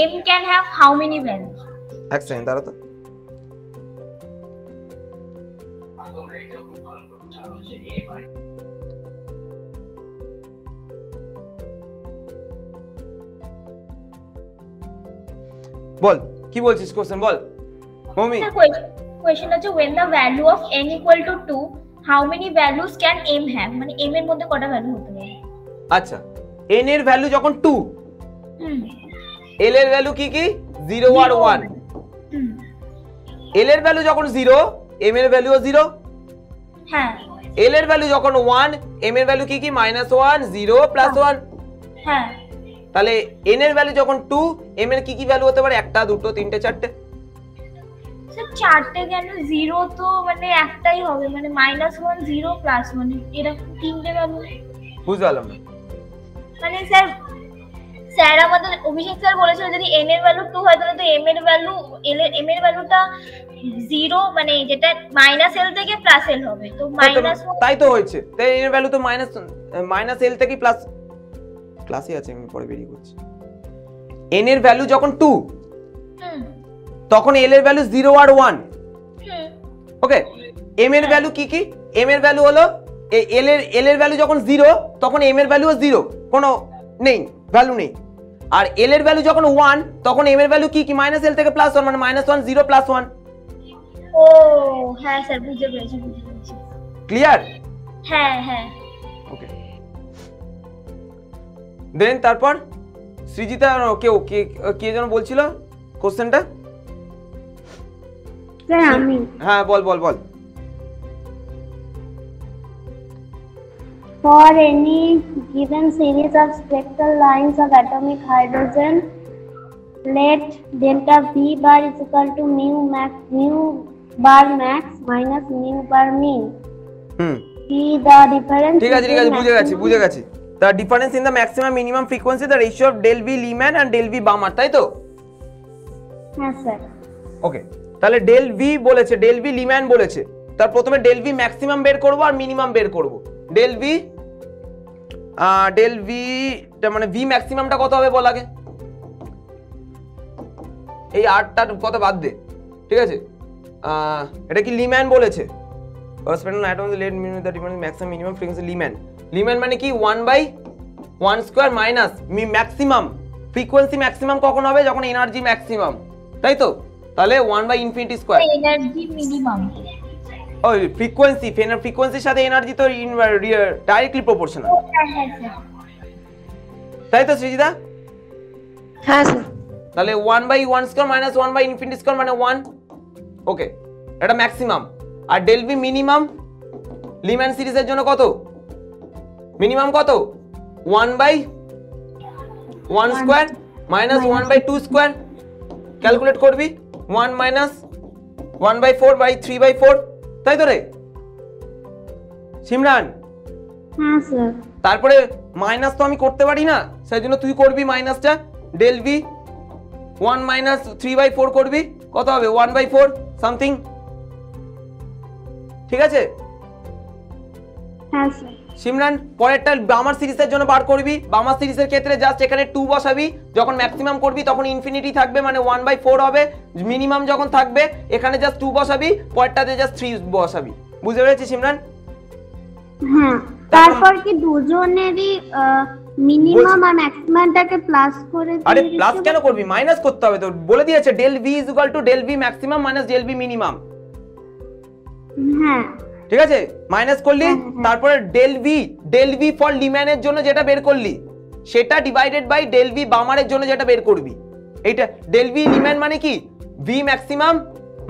m can have how many values?
এক সেকেন্ড দাঁড়া তো। বল কি বলছিস, কোশ্চেন বল মমি।
কোশ্চেন আছে, when the value of n equal to 2, how many values can m have? মানে m এর মধ্যে কটা ভ্যালু হতে পারে?
আচ্ছা, n এর ভ্যালু যখন 2, l এর ভ্যালু কি কি? 0 আর 1। l এর ভ্যালু যখন 0, m এর ভ্যালুও 0।
হ্যাঁ।
l এর ভ্যালু যখন 1, m এর ভ্যালু কি কি? -1, 0, +1।
হ্যাঁ।
তাহলে n এর ভ্যালু যখন 2, m এর কি কি ভ্যালু হতে পারে? 1, 2, 3, 4।
স্যার চারটে কেন? 0 তো মানে একটাই হবে, মানে -1, 0, +1, এরকম তিনটে ভ্যালু।
বুঝতে পারলাম না
মানে স্যার আমাদের অভিষেক স্যার বলেছিল যদি n এর ভ্যালু 2 হয় তাহলে তো m এর ভ্যালুটা 0, মানে যেটা -l থেকে +l হবে, তো
তাই তো হয়েছে। তাই n এর ভ্যালু তো -l থেকে প্লাস, ক্লাসে আছে আমি পরে বেরিয়ে করছি। n এর ভ্যালু যখন 2, তখন l এর ভ্যালু 0 আর 1। ওকে, m এর ভ্যালু কি কি? m এর ভ্যালু হলো l এর ভ্যালু যখন 0, তখন m এর ভ্যালুও 0, কোনো নেই, ভ্যালু নেই। আর l এর ভ্যালু যখন 1, তখন m এর ভ্যালু কি কি? -l থেকে +1, মানে -1, 0, +1।
ও হ্যাঁ স্যার, বুঝতে পেরেছি।
ক্লিয়ার?
হ্যাঁ।
ওকে, দেন তারপর সৃজিতা কে যেন বলছিল কোশ্চেনটা?
স্যার আমি।
হ্যাঁ বল।
For any given series of spectral lines of atomic hydrogen, let delta V bar is equal to mu bar max minus mu bar min. Be the difference.
ঠিক আছে বুঝে গেছি। The difference in the maximum minimum frequency, the ratio of del V Lyman and del V Balmer, তাই তো?
হ্যাঁ স্যার।
ওকে, তাহলে del V বলেছে, del V Lyman বলেছে, তার প্রথমে del V ম্যাক্সিমাম বের করব আর মিনিমাম বের করব। del V মানে V ম্যাক্সিমামটা কত হবে বল আগে? এই 8টার কত বাদ দে, ঠিক আছে? এটা কি লিম্যান বলেছে? Corresponding atoms let minimum the difference maximum minimum frequency Lyman মানে কি? 1/1² মাইনাস ম্যাক্সিমাম ফ্রিকোয়েন্সি। ম্যাক্সিমাম কখন হবে? যখন এনার্জি ম্যাক্সিমাম, তাই তো? তাহলে 1/∞²।
Energy minimum.
ওই ফ্রিকোয়েন্সির সাথে এনার্জি তো ডাইরেক্টলি প্রপোর্শনাল, তাই তো সৃজিতা?
হ্যাঁ স্যার।
তাহলে 1/1² মাইনাস 1/∞² মানে 1। ওকে, এটা ম্যাক্সিমাম। আর del V মিনিমাম লিম্যান সিরিজের জন্য কত? মিনিমাম কত? 1/1² মাইনাস 1/2²। ক্যালকুলেট করবি 1 মাইনাস 1/4/3/4, তাই তো রে সিমরান?
হ্যাঁ স্যার।
তারপরে মাইনাস তো আমি করতে পারি না, সেই জন্য তুই করবি মাইনাসটা, ডেল ভি 1 মাইনাস 3/4 করবি, কত হবে 1/4 সামথিং, ঠিক আছে?
হ্যাঁ স্যার।
সিমরান পরেরটা বামার সিরিজের জন্য বার করবি। বামার সিরিজের ক্ষেত্রে জাস্ট এখানে 2 বসাবি, যখন ম্যাক্সিমাম করবি তখন ইনফিনিটি থাকবে, মানে 1/4 হবে। মিনিমাম যখন থাকবে এখানে জাস্ট 2 বসাবি, পরেরটাতে জাস্ট 3 বসাবি। বুঝতে পেরেছিস সিমরান?
হ্যাঁ, তারপর কি দুজনেরই মিনিমাম আর ম্যাক্সিমামটাকে প্লাস করে দিয়ে?
আরে প্লাস কেন করবি, মাইনাস করতে হবে, তো বলে দিয়েছে del v is equal to del v maximum minus del v minimum.
হ্যাঁ
ঠিক আছে, মাইনাস করলি, তারপরে ডেল ভি ফর লিম্যানের জন্য যেটা বের করলি সেটা ডিভাইডেড বাই ডেল ভি বামারের জন্য যেটা বের করবি। এইটা ডেল ভি লিম্যান মানে কি V maximum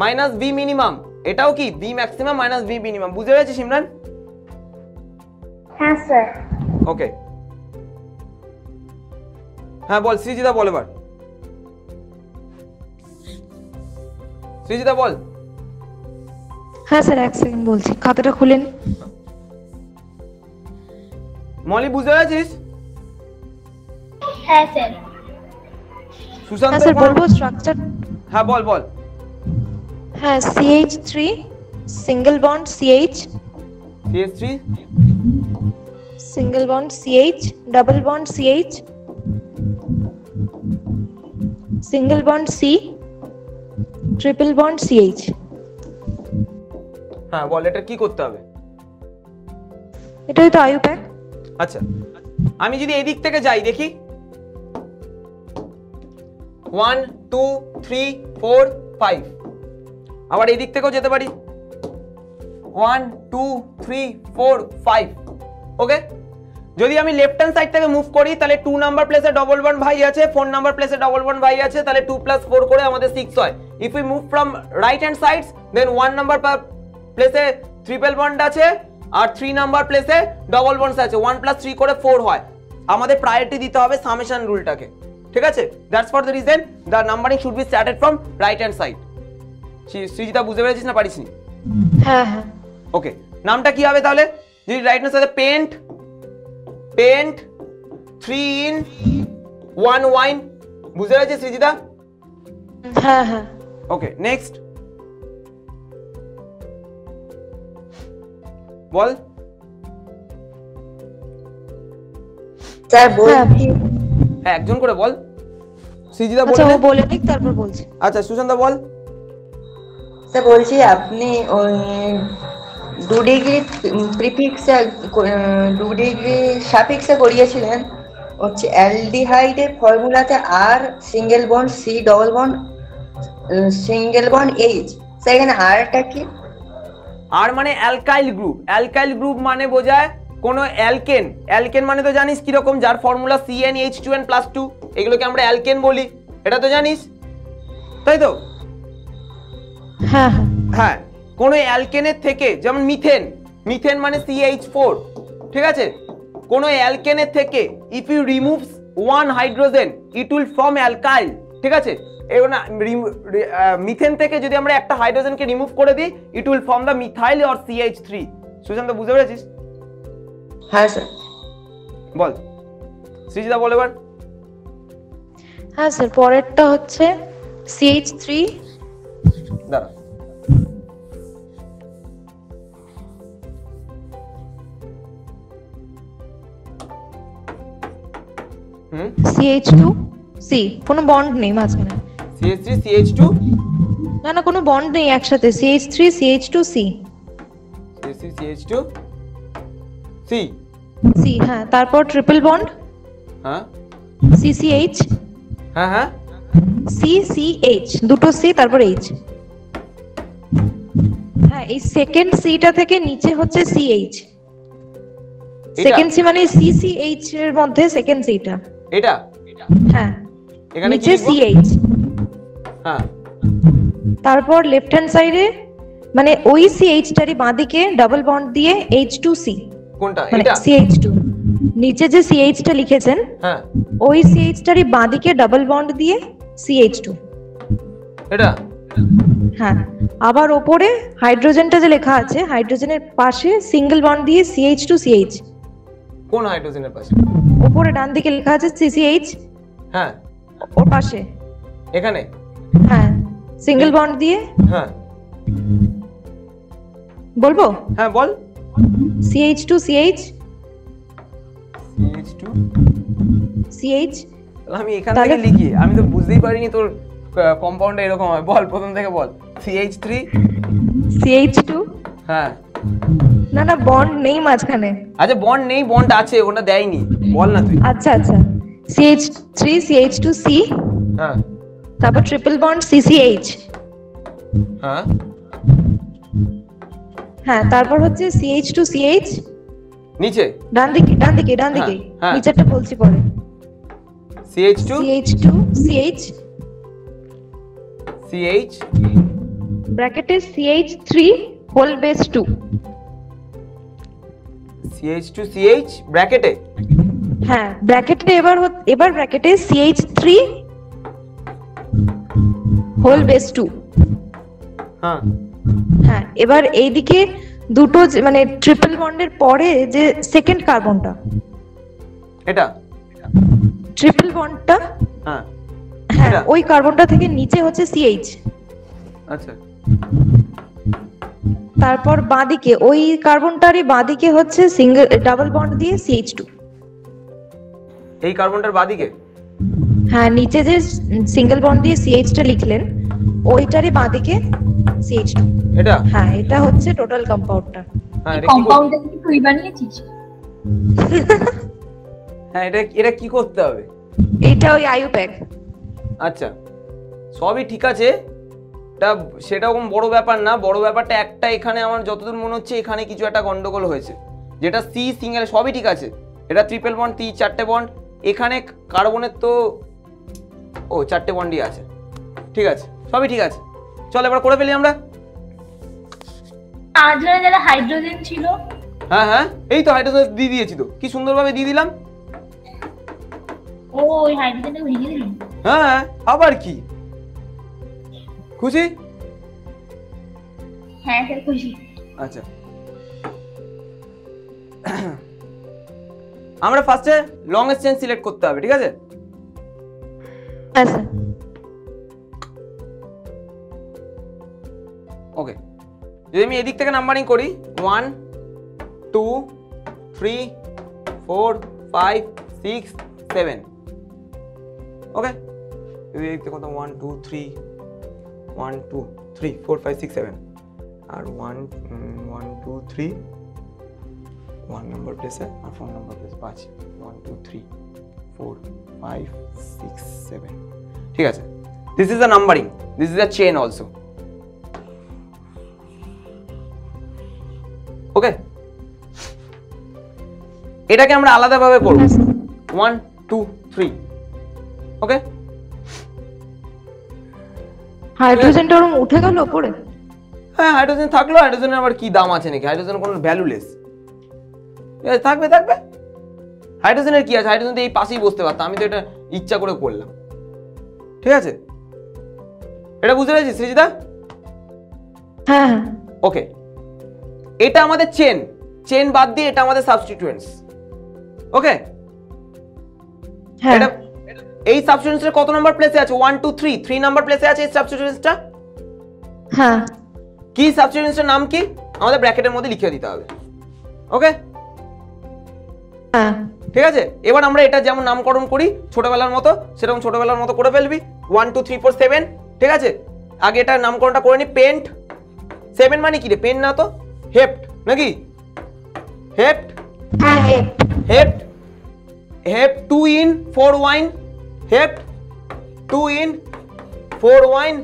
minus V minimum, এটাও কি V maximum minus V minimum. বুঝতে পেরেছিস সিমরান?
হ্যাঁ স্যার।
ওকে, হ্যাঁ বল সৃজিতা, বল এবার সৃজিতা বল।
হ্যাঁ স্যার, এক সেকেন্ড বলছি, খাতাটা খুলেন।
মলি বুঝতে পেরেছিস?
হ্যাঁ স্যার।
সুশান্ত
হ্যাঁ স্যার, বলবো স্ট্রাকচার?
হ্যাঁ বল বল।
হ্যাঁ, CH3 single bond CH,
CH3
single bond CH, double bond CH, single bond C, triple bond CH।
হ্যাঁ বল, এটা কি করতে হবে?
এটাই তো আইইউপ্যাক।
আচ্ছা, আমি যদি এদিক থেকে যাই দেখি 1 2 3 4 5, আবার এদিক থেকেও যেতে পারি 1 2 3 4 5। ওকে, যদি আমি লেফট হ্যান্ড সাইড থেকে মুভ করি তাহলে 2 নাম্বার প্লেসে ডবল বন্ড ভাই আছে, 4 নাম্বার প্লেসে ডবল বন্ড ভাই আছে, তাহলে 2 + 4 করে আমাদের 6 হয়। If we move from right hand sides then 1 number প্লেসে ট্রিপল বন্ড আছে আর 3 নাম্বার প্লেসে ডবল বন্ডস আছে, 1 + 3 করে 4 হয়। আমাদের প্রায়োরিটি দিতে হবে সামেশন রুলটাকে, ঠিক আছে? That's for the reason the numbering should be started from right hand side. Srijita বুঝতে পেরেছিস না পারিসনি?
হ্যাঁ হ্যাঁ।
ওকে, নামটা কি হবে তাহলে? যদি রাইট হ্যান্ড সাইডে পেন্ট 3 in 1 ওয়াইন, বুঝতে পেরেছিস সৃজিতা?
হ্যাঁ হ্যাঁ।
ওকে, নেক্সট বল।
স্যার বলছি,
হ্যাঁ একজন করে বল। সৃজিতা
আচ্ছা,
বলে
ও বলে নিক তারপর বলছি।
আচ্ছা সুশান্ত বল।
স্যার বলছি আপনি ওই 2 ডিগ্রি প্রিফিক্সে 2 ডিগ্রি সাফিক্সে করিয়েছিলেন, হচ্ছে অ্যালডিহাইডের ফর্মুলাতে আর single bond C double bond single bond H, sir এখানে আরটা কি?
আর মানে অ্যালকাইল গ্রুপ। অ্যালকাইল গ্রুপ মানে বোঝায় কোনো অ্যালকেন। অ্যালকেন মানে তো জানিস কিরকম, যার ফর্মুলা CnH2n+2, এগুলোকে আমরা অ্যালকেন বলি, এটা তো জানিস তাই তো?
হ্যাঁ হ্যাঁ।
হ্যাঁ, কোনো অ্যালকেনের থেকে, যেমন মিথেন, মিথেন মানে CH4, ঠিক আছে? কোনো অ্যালকেনের থেকে if you remove 1 hydrogen it will form alkyl, ঠিক আছে? এবার মিথেন থেকে যদি আমরা একটা হাইড্রোজেনকে রিমুভ করে দিই it will form the methyl or CH3। Sushanta বুঝতে পেরেছিস?
হ্যাঁ স্যার।
বল সৃজিতা, বল এবার।
হ্যাঁ স্যার, পরেরটা হচ্ছে CH3
দাঁড়া,
CH2 C, কোনো বন্ড নেই মাঝখানে।
CH3 CH2,
না না, কোনো বন্ড নেই একসাথে, CH3 CH2 C।
CH3 CH2 C,
C, হ্যাঁ। তারপর ট্রিপল বন্ড
হ্যাঁ
CCH,
হ্যাঁ হ্যাঁ
CCH, দুটো C তারপর H। হ্যাঁ, এই সেকেন্ড সিটা থেকে নিচে হচ্ছে CH। সেকেন্ড সি মানে CCH এর মধ্যে সেকেন্ড সিটা,
এটা
হ্যাঁ,
এখানে
নিচে
কি লিখবো?
CH।
হ্যাঁ,
তারপর লেফট হ্যান্ড সাইডে মানে ওই CH টারই বাঁদিকে ডাবল বন্ড দিয়ে H2C,
কোনটা
মানে
এটা?
CH2 নিচে যে CH টা লিখেছেন
হ্যাঁ
ওই CH টারই বাঁদিকে ডাবল বন্ড দিয়ে CH2।
এটা
হ্যাঁ, আবার ওপরে হাইড্রোজেনটা যে লেখা আছে, হাইড্রোজেনের পাশে সিঙ্গেল বন্ড দিয়ে CH2CH।
কোন হাইড্রোজেনের পাশে?
ওপরে ডান দিকে লেখা আছে CCH,
হ্যাঁ
ওর পাশে।
এখানে?
হ্যাঁ, সিঙ্গেল বন্ড দিয়ে।
হ্যাঁ
বলবো?
হ্যাঁ বল।
CH2CH
CH2CH। আমি এখান থেকে লিখি, আমি তো বুঝতেই পারিনি তোর কম্পাউন্ডে এরকম হয়। বল প্রথম থেকে বল। CH3
CH2।
হ্যাঁ
না না, বন্ড নেই মাঝখানে।
আচ্ছা বন্ড নেই, বন্ড আছে, ওটা দেয়নি। বল না তুই।
আচ্ছা আচ্ছা, CH3 CH2C,
হ্যাঁ
তারপর ট্রিপল বন্ড CCH।
হ্যাঁ
হ্যাঁ, তারপর হচ্ছে CH2CH
নিচে
ডান দিকে ডান দিকে ডান দিকে,
হ্যাঁ।
নিচেরটা বলছি পরে।
CH2CH
ব্র্যাকেটে CH3 হোল বেস 2।
CH2CH ব্র্যাকেটে।
হ্যাঁ, ব্র্যাকেটে এবার ব্র্যাকেটে CH3 হোল বেস 2।
হ্যাঁ
হ্যাঁ, এবার এইদিকে দুটো মানে ট্রিপল বন্ডের পরে যে সেকেন্ড কার্বনটা,
এটা
ট্রিপল বন্ডটা,
হ্যাঁ
হ্যাঁ
এটা?
ওই কার্বনটা থেকে নিচে হচ্ছে CH।
আচ্ছা
তারপর বাঁদিকে ওই কার্বনটারই বাঁদিকে হচ্ছে সিঙ্গেল ডাবল বন্ড দিয়ে CH2।
এই কার্বনটার বাদিকে?
হ্যাঁ, নিচে যে সিঙ্গেল বন্ড দিয়ে CH টা লিখলেন ওইটারই বাঁদিকে CH2।
এটা?
হ্যাঁ, এটা হচ্ছে টোটাল কম্পাউন্ডটা।
হ্যাঁ এটা কি
কম্পাউন্ডটা কি তুই বানিয়েছিস?
হ্যাঁ এটা কি করতে হবে?
এটা ওই আইইউপ্যাক।
আচ্ছা সবই ঠিক আছে, এটা সেরকম বড় ব্যাপার না। বড় ব্যাপারটা একটা, এখানে আমার যতদূর মনে হচ্ছে এখানে কিছু একটা গন্ডগোল হয়েছে। যেটা সি সিঙ্গেল সবই ঠিক আছে, এটা ট্রিপল বন্ড, 4টে বন্ড। এখানে কার্বনের তো ও 4টে বন্ডই আছে। ঠিক আছে সবই ঠিক আছে, চল এবার করে ফেলি আমরা।
আজরে যারা হাইড্রোজেন ছিল,
হ্যাঁ হ্যাঁ এই তো হাইড্রোজেন দিয়ে দিয়েছি, তো কি সুন্দরভাবে দিয়ে দিলাম।
ও ওই হাইড্রোজেনটা ভেঙে দিলি?
হ্যাঁ আবার কি, খুশি?
হ্যাঁ স্যার খুশি।
আচ্ছা আমরা ফার্স্টে লংগেস্ট চেইন সিলেক্ট করতে হবে, ঠিক আছে?
আচ্ছা,
ওকে, যদি আমি এদিক থেকে নাম্বারিং করি 1 2 3 4 5 6 7, ওকে। যদি এদিক থেকে কত 1 2 3 1 2 3 4 5 6 7 আর 1 2 3 1 নাম্বার প্লেসে আর 4 নাম্বার প্লেস 5 1 2 3 4 5 6 7, ঠিক আছে। This is the numbering, this is the chain also, okay. এটাকে আমরা আলাদাভাবে করব 1 2 3, ওকে।
হাইড্রোজেনটা ওরকম উঠে গেল উপরে।
হ্যাঁ হাইড্রোজেন থাকলো, হাইড্রোজেনের আবার কি দাম আছে নাকি? হাইড্রোজেন কোনো ভ্যালুলেস, থাকবে থাকবে। হাইড্রোজেনের কি আছে? হাইড্রোজেন তো এই পাশেই বসতে পারতাম, আমি তো এটা ইচ্ছা করে করলাম, ঠিক আছে? এটা বুঝতে পেরেছিস সৃজিতা?
হ্যাঁ হ্যাঁ,
ওকে, এটা আমাদের চেন, চেন বাদ দিয়ে এটা আমাদের সাবস্টিটিউয়েন্টস, ওকে।
হ্যাঁ
এটা এই সাবস্টিটিউয়েন্টসের কত নাম্বার প্লেসে আছে? 1 2 3 3 নাম্বার প্লেসে আছে এই সাবস্টিটিউয়েন্টসটা।
হ্যাঁ,
কি সাবস্টিটিউয়েন্টসের নাম কি? আমাদের ব্র্যাকেটের মধ্যে লিখে দিতে হবে, ওকে।
হ্যাঁ,
ঠিক আছে, এবার আমরা এটা যেমন নামকরণ করি ছোটবেলার মতো, সেরকম ছোটবেলার মতো করে ফেলবি। 1 2 3 4 7, ঠিক আছে। আগে এটা নামকরণটা করে নি। পেন্ট 7 মানে কি রে? পেন না তো, হেপ্ট নাকি? হেপ্ট
হ্যাঁ,
হেপ্ট হেপ্ট 2 in 4 wine, হেপ্ট 2 in 4 wine।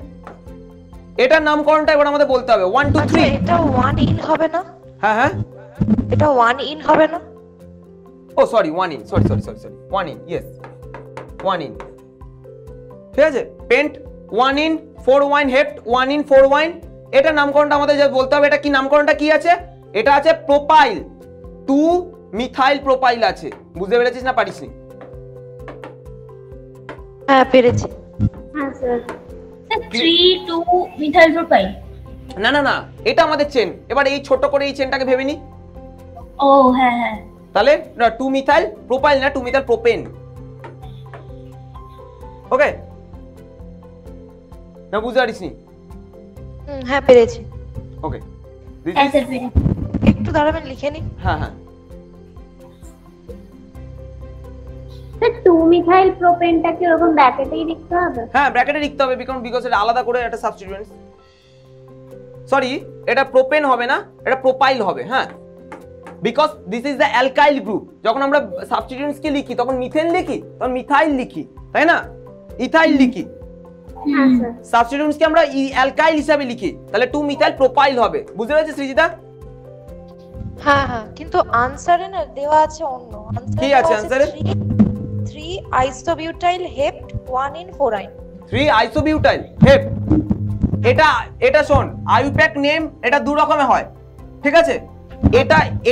এটার নামকরণটা এবার আমাদের বলতে হবে 1 2 3।
এটা 1 ইন হবে না?
হ্যাঁ হ্যাঁ,
এটা 1 ইন হবে না?
Oh sorry 1 in, sorry 1 in, yes 1 in, ঠিক আছে। Pent 1 in 4 wine, hept 1 in 4 wine। এটা নামকরণটা আমাদের যে বলতে হবে, এটা কি নামকরণটা কি আছে? এটা আছে প্রোপাইল, 2 মিথাইল প্রোপাইল আছে। বুঝতে পেরেছিস না পারিসনি?
হ্যাঁ পেরেছি।
হ্যাঁ স্যার।
3 2 methyl propyl.
না না না, এটা আমাদের চেন। এবার এই ছোট করে এই চেনটাকে ভেবে নি।
ও হ্যাঁ হ্যাঁ,
তাহলে 2 মিথাইল প্রোপাইল না, 2 মিথাইল প্রোপেন। ওকে, না বুঝতে পারিসনি?
হ্যাঁ পেরেছি।
ওকে,
হ্যাঁ স্যার পেরেছি।
একটু দাঁড়াবেন, লিখে নি।
হ্যাঁ হ্যাঁ,
স্যার 2 মিথাইল প্রোপেনটা কি ওরকম ব্র্যাকেটেই লিখতে হবে?
হ্যাঁ ব্র্যাকেটে লিখতে হবে, বিকজ এটা আলাদা করে একটা সাবস্টিটিউয়েন্ট। সরি, এটা প্রোপেন হবে না, এটা প্রোপাইল হবে। হ্যাঁ, because this is the alkyl group. যখন আমরা সাবস্টিটিউয়েন্টস কে লিখি তখন মিথেন লিখি, তখন মিথাইল লিখি, তাই না? ইথাইল লিখি।
হ্যাঁ স্যার।
সাবস্টিটিউয়েন্টস কে আমরা অ্যালকাইল হিসাবে লিখি, তাহলে 2 মিথাইল প্রোপাইল হবে। বুঝতে পেরেছিস সৃজিতা?
হ্যাঁ হ্যাঁ, কিন্তু আনসারে না দেওয়া আছে অন্য।
কি আছে আনসারে?
3 আইসোবিউটাইল হেপ্ট 1 in 4-ine।
3 আইসোবিউটাইল হেপ্ট। এটা শোন, আইউপ্যাক নেম এটা দু রকমের হয়, ঠিক আছে?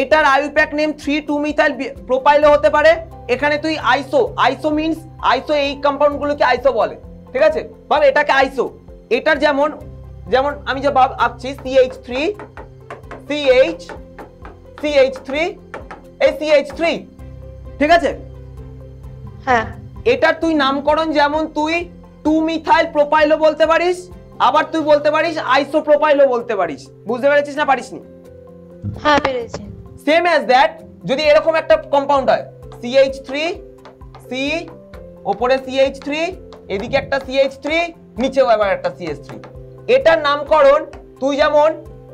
এটার আইউপ্যাক নেম 3 2 মিথাইল প্রোপাইলও হতে পারে। এখানে তুই আইসো মিন্স আইসো, এই কম্পাউন্ড গুলোকে আইসো বলে, ঠিক আছে? ভাব এটাকে আইসো। এটার যেমন আমি যে ভাব আঁকছি CH3 এই CH3, ঠিক আছে?
হ্যাঁ,
এটার তুই নামকরণ যেমন তুই 2 মিথাইল প্রোপাইলও বলতে পারিস, আবার তুই বলতে পারিস আইসো প্রোপাইলও বলতে পারিস। বুঝতে পেরেছিস না পারিসনি?
হ্যাঁ পেরেছি।
সেম অ্যাজ দ্যাট, যদি এরকম একটা কম্পাউন্ড হয় CH3 C, ওপরে CH3, এদিকে একটা CH3, নিচেও আবার একটা CH3, এটার নামকরণ তুই যেমন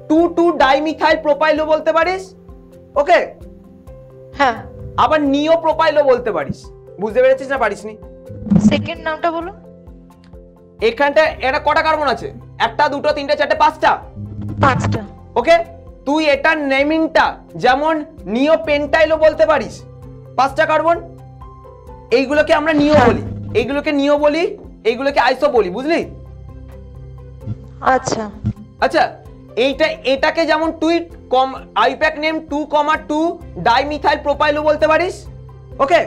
2 ডাইমিথাইল প্রোপাইলও বলতে পারিস, ওকে?
হ্যাঁ,
আবার নিও প্রোপাইলও বলতে পারিস। বুঝতে পেরেছিস না পারিসনি?
সেকেন্ড নামটা বলো।
এখানটা এটা কটা কার্বন আছে? 1 2 3 4 5টা।
5টা।
ওকে, তুই এটার নেমিংটা যেমন নিও পেন্টাইলও বলতে পারিস, 5টা কার্বন। এইগুলোকে আমরা নিও বলি, এইগুলোকে নিও বলি, এইগুলোকে আইসো বলি, বুঝলি?
আচ্ছা
আচ্ছা, এটাকে যেমন তুই আইপ্যাক নেম 2,2 ডাইমিথাইল প্রোপাইলও বলতে পারিস, ওকে?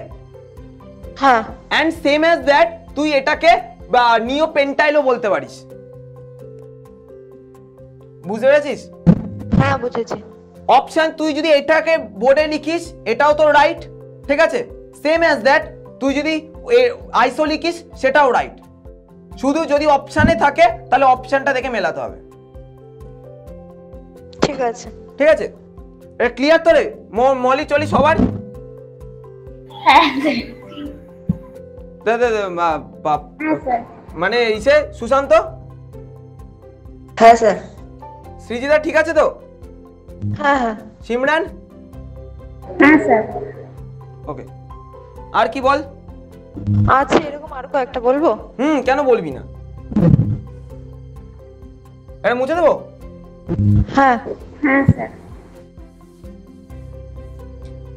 হ্যাঁ,
এন্ড সেম অ্যাজ দ্যাট তুই এটাকে নিও পেন্টাইলও বলতে পারিস। বুঝতে পেরেছিস?
হ্যাঁ বুঝেছি।
অপশন তুই যদি এটাকে বোর্ডে লিখিস এটাও তো রাইট, ঠিক আছে? সেম অ্যাজ দ্যাট তুই যদি আইসো লিখিস সেটাও রাইট। শুধু যদি অপশনে থাকে তাহলে অপশনটা দেখে মেলাতে হবে,
ঠিক আছে।
ঠিক আছে? এটা ক্লিয়ার তো রে? মলি চলি সবার?
হ্যাঁ
মানে ইসে সুশান্ত,
হ্যাঁ স্যার।
সৃজিতা ঠিক আছে তো?
হ্যাঁ হ্যাঁ,
সিমরান?
হ্যাঁ স্যার।
ওকে, আর কি বল?
আছে এরকম আর কয়েকটা বলবো?
কেন বলবি না? এটা মুছে দেবো?
হ্যাঁ
হ্যাঁ স্যার।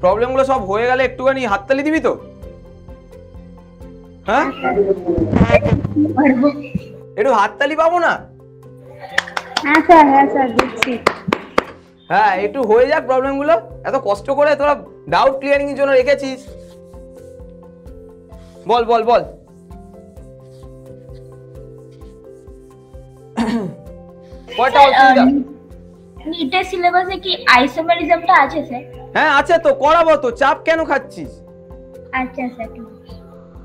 প্রবলেমগুলো সব হয়ে গেলে একটুখানি হাততালি দিবি তো? হ্যাঁ, একটু হাততালি পাবো না?
হ্যাঁ স্যার, হ্যাঁ স্যার দিচ্ছি।
হ্যাঁ, একটু হয়ে যাক প্রবলেমগুলো। এত কষ্ট করে তোরা ডাউট ক্লিয়ারিং এর জন্য রেখেছিস। বল বল বল। কয়টা অসুবিধা?
নিটের সিলেবাসে কি আইসোমেরিজমটা আছে স্যার?
হ্যাঁ আছে তো, করাবো তো, চাপ কেন খাচ্ছিস?
আচ্ছা স্যার।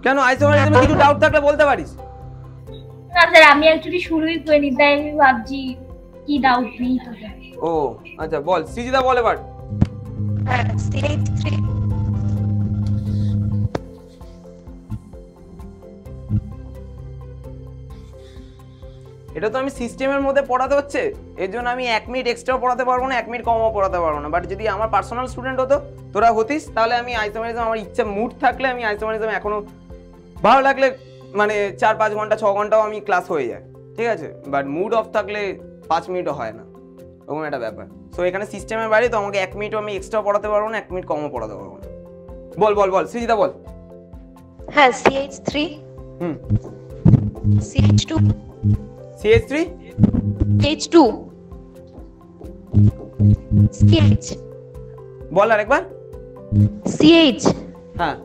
কেন আইসোমেরিজমে কিছু ডাউট থাকলে বলতে পারিস।
না স্যার, আমি অ্যাকচুয়ালি শুরুই করিনি, তাই আমি ভাবছি কি ডাউট নেই তো।
ও আচ্ছা, বল সৃজিতা বল এবার।
হ্যাঁ, CH3
এটা তো আমি সিস্টেমের মধ্যে পড়াতে হচ্ছে, এর জন্য আমি 1 মিনিট এক্সট্রা পড়াতে পারবো না, 1 মিনিট কমও পড়াতে পারবো না। বাট যদি আমার পার্সোনাল স্টুডেন্ট হতো, তোরা হতিস, তাহলে আমি আইসোমেরিজম, আমার ইচ্ছা মুড থাকলে আমি আইসোমেরিজম এখনো ভালো লাগলে মানে 4-5 ঘন্টা 6 ঘন্টাও আমি ক্লাস হয়ে যায়, ঠিক আছে? বাট মুড অফ থাকলে 5 মিনিটও হয় না, ওরকম একটা ব্যাপার। সো এখানে সিস্টেমের বাইরে তো আমাকে 1 মিনিটও আমি এক্সট্রা পড়াতে পারবো না, 1 মিনিট কমও পড়াতে পারবো না। বল বল বল সৃজিতা বল।
হ্যাঁ, CH3 CH2
CH3
CH2 CH
বল আরেকবার।
CH
হ্যাঁ,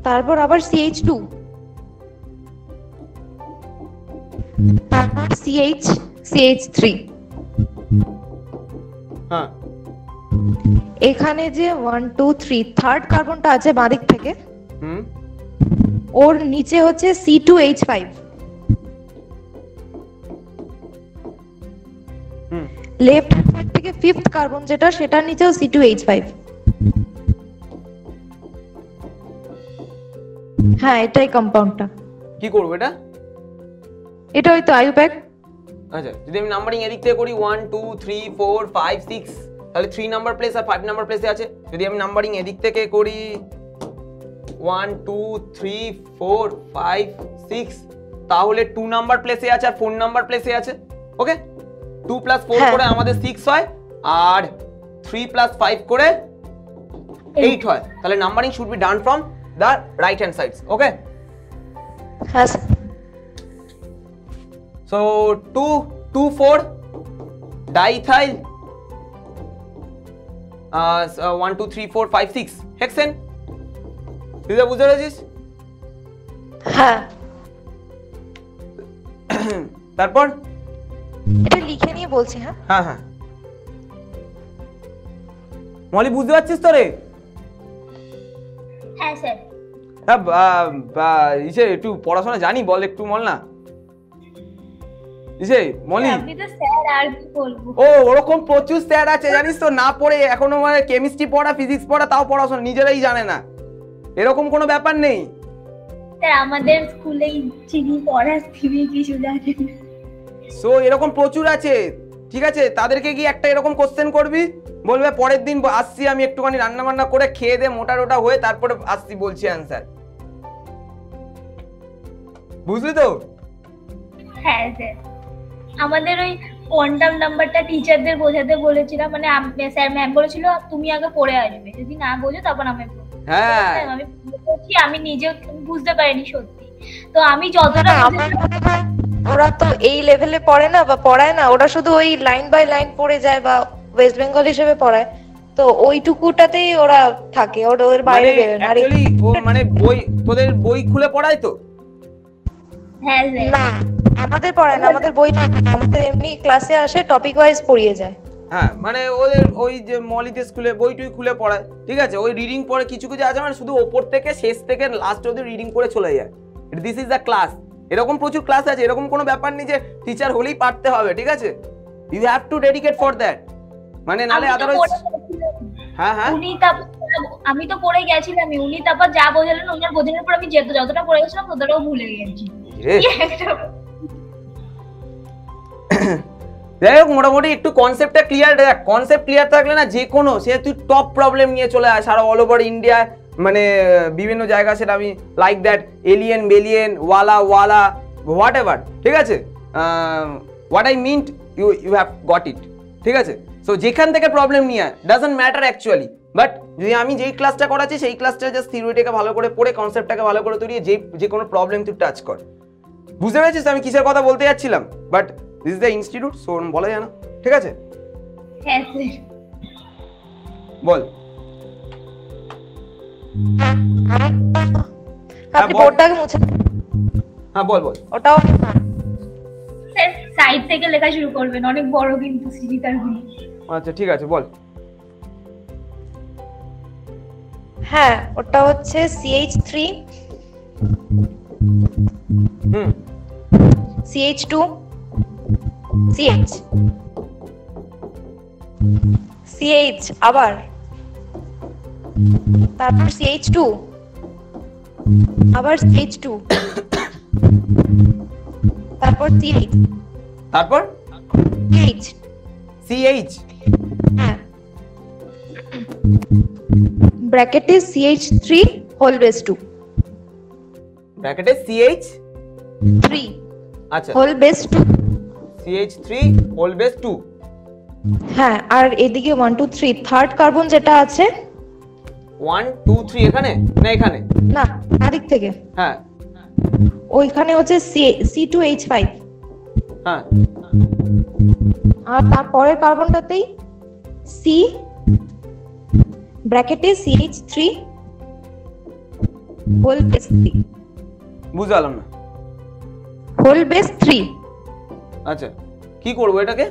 তারপর আবার CH2 CH3
হ্যাঁ
এখানে যে 1 2 3 থার্ড কার্বনটা আছে বাঁদিক থেকে
হুম
ওর নিচে হচ্ছে C2H5
হুম
লেফট হ্যান্ড সাইড থেকে ফিফথ কার্বন যেটা সেটার নিচেও C2H5 হ্যাঁ এটাই কম্পাউন্ডটা
কি করবো এটা?
এটা হয়তো আইউপ্যাক।
আচ্ছা যদি আমি নাম্বারিং এদিক থেকে করি 1 2 3 4 5 6 তাহলে 3 নাম্বার প্লেস আর 5 নাম্বার প্লেসে আছে। যদি আমি নাম্বারিং এদিক থেকে করি 1 2 3 4 5 6 তাহলে 2 নাম্বার প্লেসে আছে আর 4 নাম্বার প্লেসে আছে। ওকে 2 + 4 করে আমাদের 6 হয় আর 3 + 5 করে 8 হয়। তাহলে numbering should be done from the right hand sides. Okay
হ্যাঁ
so 2 2 4 diethyl 1 2 3 4 5 6 হেক্সেন। তুই তো বুঝতে পেরেছিস?
হ্যাঁ
তারপর
এটা লিখে নিয়ে বলছি। হ্যাঁ
হ্যাঁ হ্যাঁ মলি বুঝতে পারছিস তো রে?
হ্যাঁ স্যার।
হ্যাঁ ইসে একটু পড়াশোনা জানি বল একটু বল না ইসে মলি।
আপনি তো স্যার আর কি বলবো।
ও ওরকম প্রচুর স্যার আছে জানিস তো, না পড়ে এখনো মানে কেমিস্ট্রি পড়া ফিজিক্স পড়া তাও পড়াশোনা নিজেরাই জানে না, এরকম কোনো ব্যাপার নেই।
স্যার আমাদের স্কুলে চিনি পড়া তিনি কিছু জানেন না।
সো এরকম প্রচুর আছে, ঠিক আছে? তাদেরকে কি একটা এরকম কোশ্চেন করবি, বলবে পরের দিন আসছি আমি একটুখানি রান্না বান্না করে খেয়ে দে মোটা টোটা হয়ে তারপরে আসছি বলছি অ্যান্সার। বুঝলি তো?
হ্যাঁ স্যার আমাদের ওই কোয়ান্টাম নাম্বারটা টিচারদের বোঝাতে বলেছিলাম, মানে স্যার ম্যাম বলেছিল তুমি আগে পড়ে আসবে, যদি না বোঝো তখন আমি পড়বো।
হ্যাঁ
আমি বলছি আমি নিজে বুঝতে পারিনি সত্যি, তো আমি যতটা
আমার মনে হয় ওরা তো এই লেভেলে পড়ে না বা পড়ায় না, ওরা শুধু ওই লাইন বাই লাইন পড়ে যায় বা ওয়েস্ট বেঙ্গল হিসেবে পড়ায়, তো ওইটুকুটাতেই ওরা থাকে, ওর বাইরে বেরোয় না।
অ্যাকচুয়ালি ও মানে বই তোদের বই খুলে পড়ায় তো?
হ্যাঁ স্যার
না আমাদের পড়ায় না, আমাদের বই না, আমাদের এমনি ক্লাসে আসে টপিক ওয়াইজ পড়িয়ে যায়।
হ্যাঁ মানে ওদের ওই যে মলিতে স্কুলে বইটুই খুলে পড়ায়, ঠিক আছে? ওই রিডিং পড়ে কিছু কিছু আছে মানে শুধু ওপর থেকে শেষ থেকে লাস্ট অবধি রিডিং করে চলে যায়, দিস ইজ দ্য ক্লাস। এরকম প্রচুর ক্লাস আছে, এরকম কোনো ব্যাপার নেই যে টিচার হলেই পারতে হবে, ঠিক আছে? You have to dedicate for that, মানে নালে আদারওয়াইজ। হ্যাঁ হ্যাঁ
আমি তো পড়ে গেছিলাম, উনি তারপর যা বোঝালেন ওনার বোঝানোর পর আমি যতটা পড়ে গেছিলাম ততটাও ভুলে গেছি।
যাই হোক মোটামুটি একটু কনসেপ্টটা ক্লিয়ার দেখ, কনসেপ্ট ক্লিয়ার থাকলে না যে কোনো সে তুই টপ প্রবলেম নিয়ে চলে আয় সারা অল ওভার ইন্ডিয়া, মানে বিভিন্ন জায়গা, সেটা আমি লাইক দ্যাট এলিয়েন বেলিয়েন ওয়ালা ওয়ালা হোয়াট এভার, ঠিক আছে? What I meant you have got it, ঠিক আছে? সো যেখান থেকে প্রবলেম নিয়ে আয় ডাজন্ট ম্যাটার অ্যাকচুয়ালি, বাট যদি আমি যেই ক্লাসটা করাচ্ছি সেই ক্লাসটা জাস্ট থিওরিটাকে ভালো করে পড়ে কনসেপ্টটাকে ভালো করে তৈরি যে কোনো প্রবলেম তুই টাচ কর। বুঝতে পেরেছিস আমি কিসের কথা বলতে যাচ্ছিলাম? But this is the institute, so বলা যায় না, ঠিক আছে?
হ্যাঁ স্যার
বল।
আপনি বোর্ডটাকে মুছে
হ্যাঁ বল বল।
ওটাও
স্যার সাইড থেকে লেখা শুরু করবেন, অনেক বড় কিন্তু সিরিজটার গুলো।
আচ্ছা ঠিক আছে বল।
হ্যাঁ ওটা হচ্ছে CH3
হুম
CH2 CH CH আবার তারপর CH2 আবার CH2 তারপর CH
তারপর
CH
CH
হ্যাঁ ব্র্যাকেটে CH3 হোল বেস 2
ব্র্যাকেটে CH
3
আচ্ছা
whole base 2
CH3 whole base 2।
হ্যাঁ আর এদিকে 1 2 3 থার্ড কার্বন যেটা আছে
1 2 3 এখানে না এখানে
না আদিক থেকে
হ্যাঁ
ওইখানে হচ্ছে C2H5
হ্যাঁ
আর তারপরের কার্বনটাতেই C ব্র্যাকেটে CH3 হোল বেস 3
বুঝলাম না।
হোল বেস 3
আচ্ছা কি করবো এটাকে?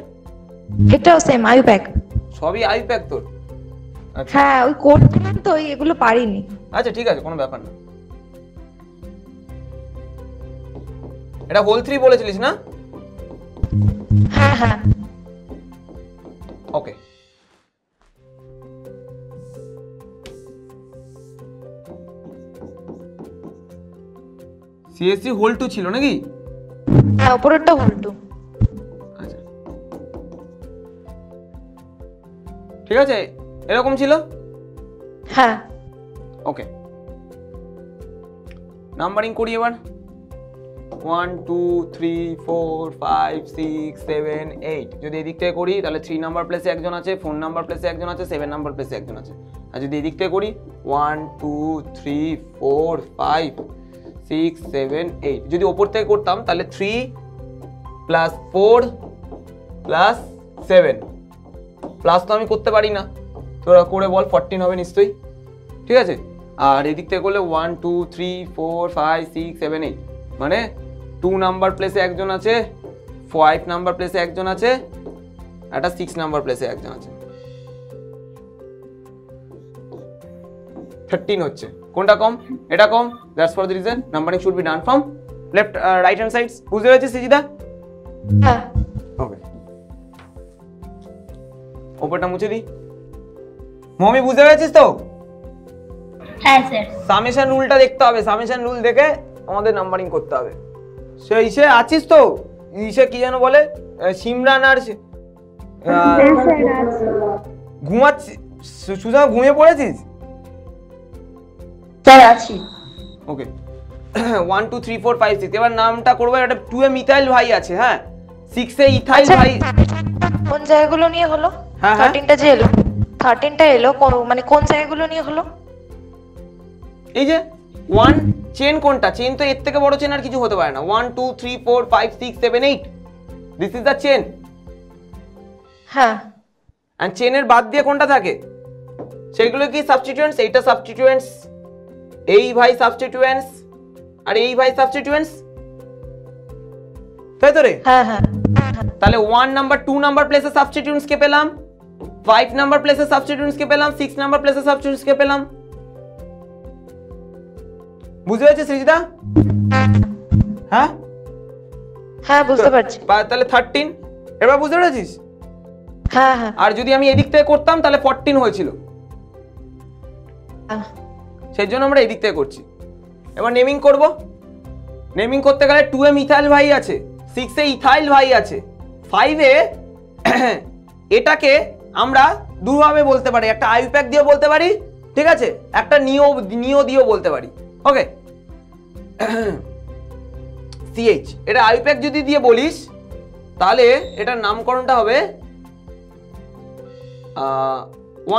এটাও সেম আইপ্যাক।
সবই আইপ্যাক তোর? আচ্ছা
হ্যাঁ ওই করছিলাম তো ওই এগুলো পারিনি।
আচ্ছা ঠিক আছে, কোনো ব্যাপার না। এটা হোল 3 বলেছিলিস না?
হ্যাঁ হ্যাঁ
ওকে সিএসসি হোল 2 ছিল নাকি?
হ্যাঁ উপরেরটা হোল 2।
আচ্ছা ঠিক আছে, এরকম ছিল।
হ্যাঁ
ওকে নাম্বারিং করি এবার। 1 2 3 4 5 6 7 8 যদি এদিক থেকে করি তাহলে 3 নাম্বার প্লেসে একজন আছে, 4 নাম্বার প্লেসে একজন আছে, 7 নাম্বার প্লেসে একজন আছে। আর যদি এদিক থেকে করি 1 2 3 4 5 6 7 8 যদি ওপর থেকে করতাম তাহলে 3 প্লাস 4 প্লাস 7 প্লাস তো আমি করতে পারি না, তোরা করে বল 14 হবে নিশ্চয়ই, ঠিক আছে। আর এদিক থেকে করলে 1 2 3 4 5 6 7 8 মানে 2 নাম্বার প্লেসে একজন আছে, 5 নাম্বার প্লেসে একজন আছে, একটা 6 নাম্বার প্লেসে একজন আছে। 13 হচ্ছে। কোনটা কম? এটা কম। That's for the reason numbering should be done from left right hand sides. বুঝতে পেরেছিস সিজিদা?
হ্যাঁ
ওকে ওপরটা মুছে দিই। মমি বুঝতে পেরেছিস তো?
হ্যাঁ স্যার।
সামেশন রুলটা দেখতে হবে, সামেশন রুল দেখে আমাদের নাম্বারিং করতে হবে। সে আছিস তো? ইসে কি যেন বলে, সিমরান আর ঘুমাচ্ছিস? সুজা ঘুমিয়ে পড়েছিস?
স্যার আছি।
ওকে 1 2 3 4 5 6 এবার নামটা করবো। একটা 2 এ মিথাইল ভাই আছে, হ্যাঁ 6 এ ইথাইল ভাই।
কোন জায়গাগুলো নিয়ে হলো?
হ্যাঁ, হ্যাঁ।
13টা যে এলো, 13টা এলো মানে কোন জায়গাগুলো নিয়ে হলো?
এই যে 1 চেন, কোনটা চেন? তো এর থেকে বড় চেন আর কিছু হতে পারে না। 1 2 3 4 5 6 7 8 দিস ইজ দ্য চেন।
হ্যাঁ
এন্ড চেনের বাদ দিয়ে কোনটা থাকে? সেগুলো কি সাবস্টিটিউয়েন্টস? এইটা সাবস্টিটিউয়েন্টস, এই ভাই সাবস্টিটিউয়েন্টস, আর এই ভাই সাবস্টিটিউয়েন্টস, তাই তো রে?
হ্যাঁ হ্যাঁ
তাহলে 1 নাম্বার 2 নাম্বার প্লেসে সাবস্টিটিউয়েন্টস কে পেলাম, 5 নাম্বার প্লেসে সাবস্টিটিউয়েন্টস কে পেলাম, 6 নাম্বার প্লেসে সাবস্টিটিউয়েন্টস কে পেলাম। বুঝতে পেরেছিস সৃজিতা? হ্যাঁ
হ্যাঁ বুঝতে পারছি।
তাহলে 13 এবার বুঝতে পেরেছিস?
হ্যাঁ হ্যাঁ
আর যদি আমি এদিক থেকে করতাম তাহলে 14 হয়েছিল, সেই জন্য আমরা এদিক থেকে করছি। এবার নেমিং করব। নেমিং করতে গেলে 2 এ মিথাইল ভাই আছে, 6 এ ইথাইল ভাই আছে, 5 এ এটাকে আমরা দুভাবে বলতে পারি, একটা আইপ্যাক দিয়ে বলতে পারি, ঠিক আছে, একটা নিও দিয়েও বলতে পারি। ওকে সিএইচ এটা আইপ্যাক যদি দিয়ে বলিস তাহলে এটার নামকরণটা হবে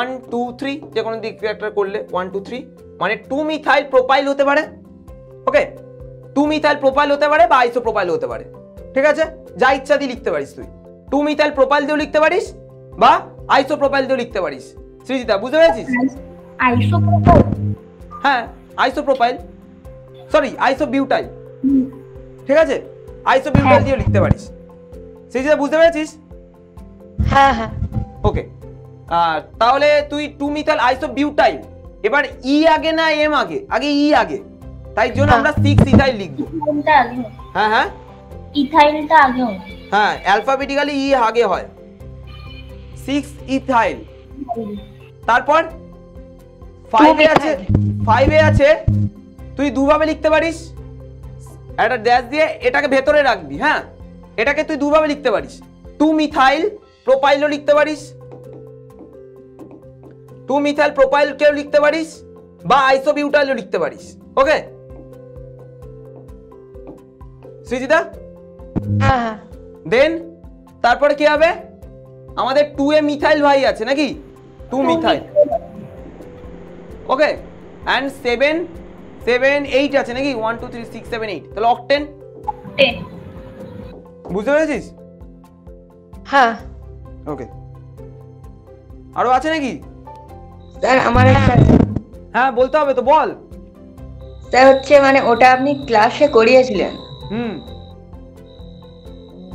1 2 3, যে কোনো দিক একটা করলে 1 2 3 মানে 2 মিথাইল প্রোপাইল হতে পারে। ওকে 2 মিথাইল প্রোপাইল হতে পারে বা আইসো প্রোপাইল হতে পারে, ঠিক আছে, যা ইচ্ছা দিয়ে লিখতে পারিস তুই। 2 মিথাইল প্রোপাইল দিয়েও লিখতে পারিস বা আইসো প্রোপাইল দিয়েও লিখতে পারিস। সৃজিতা বুঝতে পেরেছিস?
আইসোপ্রোপাইল।
হ্যাঁ আইসো প্রোপাইল, সরি আইসো বিউটাইল, ঠিক আছে, আইসো বিউটাইল দিয়েও লিখতে পারিস। সৃজিতা বুঝতে পেরেছিস?
হ্যাঁ হ্যাঁ
ওকে তাহলে তুই 2 মিথাইল আইসো বিউটাইল, এবার ই আগে না এম আগে? আগে ই আগে, তাই জন্য আমরা 6 ইথাইল লিখব।
ইথাইলটা আগে হয়।
হ্যাঁ হ্যাঁ
ইথাইলটা আগে হয়।
হ্যাঁ অ্যালফাবেটিক্যালি ই আগে হয়, 6 ইথাইল। তারপর 5 এ আছে, 5 এ আছে তুই দুভাবে লিখতে পারিস, একটা ড্যাশ দিয়ে এটাকে ভেতরে রাখবি। হ্যাঁ এটাকে তুই দুভাবে লিখতে পারিস, 2 মিথাইল প্রোপাইলও লিখতে পারিস, 2 মিথাইল প্রোপাইল কেও লিখতে পারিস বা আইসোবিউটাইলও লিখতে পারিস। ওকে সৃজিতা?
হ্যাঁ হ্যাঁ
দেন তারপরে কি হবে? আমাদের 2 এ মিথাইল ভাই আছে নাকি, 2 মিথাইল। ওকে এন্ড 7 8 আছে নাকি, 1 2 3 6 7 8, তাহলে অক্টেন।
10
বুঝতে পেরেছিস?
হ্যাঁ
ওকে আরো আছে নাকি?
স্যার আমার একটা,
হ্যাঁ বলতে হবে তো, বল।
স্যার হচ্ছে মানে ওটা আপনি ক্লাসে করিয়েছিলেন,
হুম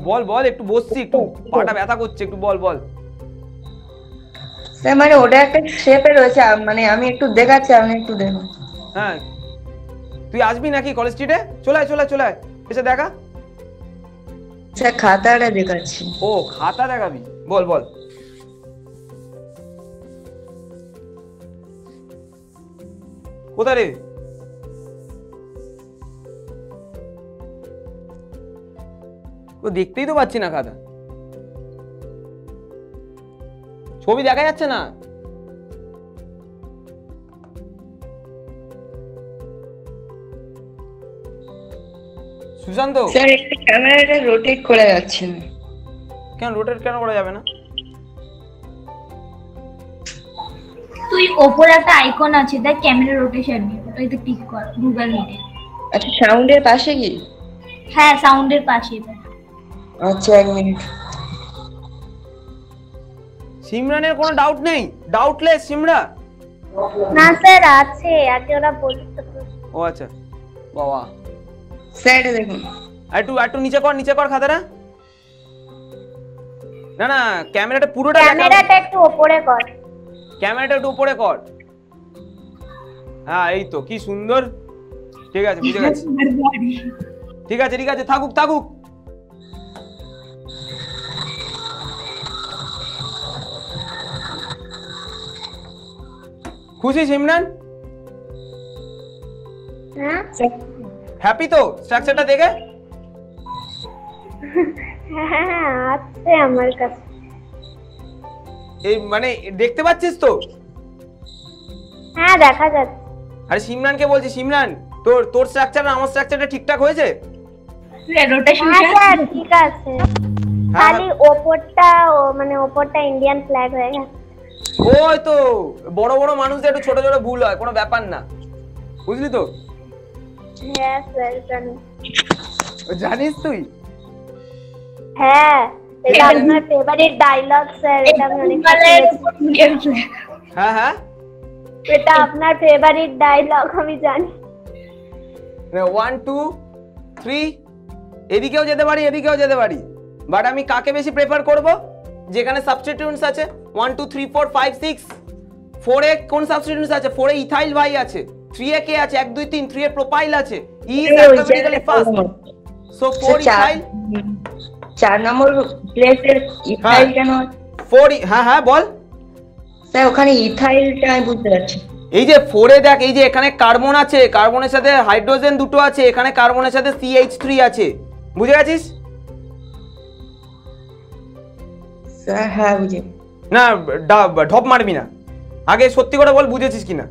বল বল, একটু বসছি, একটু পাটা ব্যথা করছে, একটু বল বল।
স্যার মানে ওটা একটা শেপে রয়েছে, মানে আমি একটু দেখাচ্ছি, আপনি একটু দেখুন।
হ্যাঁ, তুই আসবি নাকি কলেজ স্ট্রিটে? চলে আয় চলে আয় চলে আয়, এসে দেখা।
স্যার খাতাটা দেখাচ্ছি।
ও খাতা দেখাবি, বল বল। কোথায় রে? ও দেখতেই তো পাচ্ছি না খাতা, ছবি দেখা যাচ্ছে না। সুশান্ত,
স্যার একটু ক্যামেরাটা রোটেট করা যাচ্ছে না।
কেন রোটেট কেন করা যাবে না?
তুই ওপরে একটা আইকন আছে দেখ, ক্যামেরা রোটেশন, ওটাতে ক্লিক কর গুগল মিটে।
আচ্ছা সাউন্ডের পাশে কি?
হ্যাঁ সাউন্ডের পাশে।
আচ্ছা এক মিনিট।
সিমরানের কোনো ডাউট নেই? ডাউটলেস সিমরা?
না স্যার আছে, আগে ওরা বলতে।
ও আচ্ছা বাবা।
স্যার দেখুন,
একটু একটু নিচে কর খাতাটা। না না, ক্যামেরাটা পুরোটা দেখা।
ক্যামেরাটা একটু উপরে কর।
ক্যামেরাটা একটু উপরে কর। হ্যাঁ এই তো, কি সুন্দর। ঠিক আছে, বুঝে গেছি। ঠিক আছে ঠিক আছে, থাকুক থাকুক। খুশি সিমরান?
হ্যাঁ
হ্যাপি তো স্ট্রাকচারটা দেখে?
হ্যাঁ আছে আমার কাছে।
এই মানে দেখতে পাচ্ছিস তো?
হ্যাঁ দেখা যাচ্ছে।
আরে সিমরানকে বলছি, সিমরান তোর স্ট্রাকচার আর আমার স্ট্রাকচারটা ঠিকঠাক হয়েছে?
রোটেশন
হ্যাঁ স্যার ঠিক আছে,
হ্যাঁ
খালি ওপরটা মানে ওপরটা ইন্ডিয়ান ফ্ল্যাগ হয়ে গেছে।
ওই তো, বড় বড় মানুষদের একটু ছোট ছোট ভুল হয়, কোনো ব্যাপার না, বুঝলি তো?
হ্যাঁ স্যার জানি।
জানিস তুই?
হ্যাঁ এটা আপনার ফেভারিট ডায়লগ স্যার, এটা আমি অনেক শুনেছি।
হ্যাঁ হ্যাঁ,
এটা আপনার ফেভারিট ডায়লগ আমি জানি।
1 2 3, এদিকেও যেতে পারি এদিকেও যেতে পারি, বাট আমি কাকে বেশি প্রেফার করব? যেখানে সাবস্টিটিউয়েন্টস আছে 1 2 3 4 5 6। 4 এ কোন সাবস্টিটিউয়েন্টস আছে? 4 এ ইথাইল ভাই আছে। 3 এ কে আছে? 1 2 3, 3 এ প্রোপাইল আছে। E is alphabetically first, so 4 ethyl.
4 নম্বর প্লেসের ইথাইল কেন?
4, হ্যাঁ হ্যাঁ বল।
স্যার ওখানে ইথাইলটা আমি বুঝতে পারছি।
এই যে 4 এ দেখ, এই যে এখানে কার্বন আছে, কার্বনের সাথে হাইড্রোজেন দুটো আছে, এখানে কার্বনের সাথে CH3 আছে, বুঝে গেছিস?
স্যার হ্যাঁ বুঝে।
না ঢপ মারবি না, আগে সত্যি করে বল বুঝেছিস কিনা।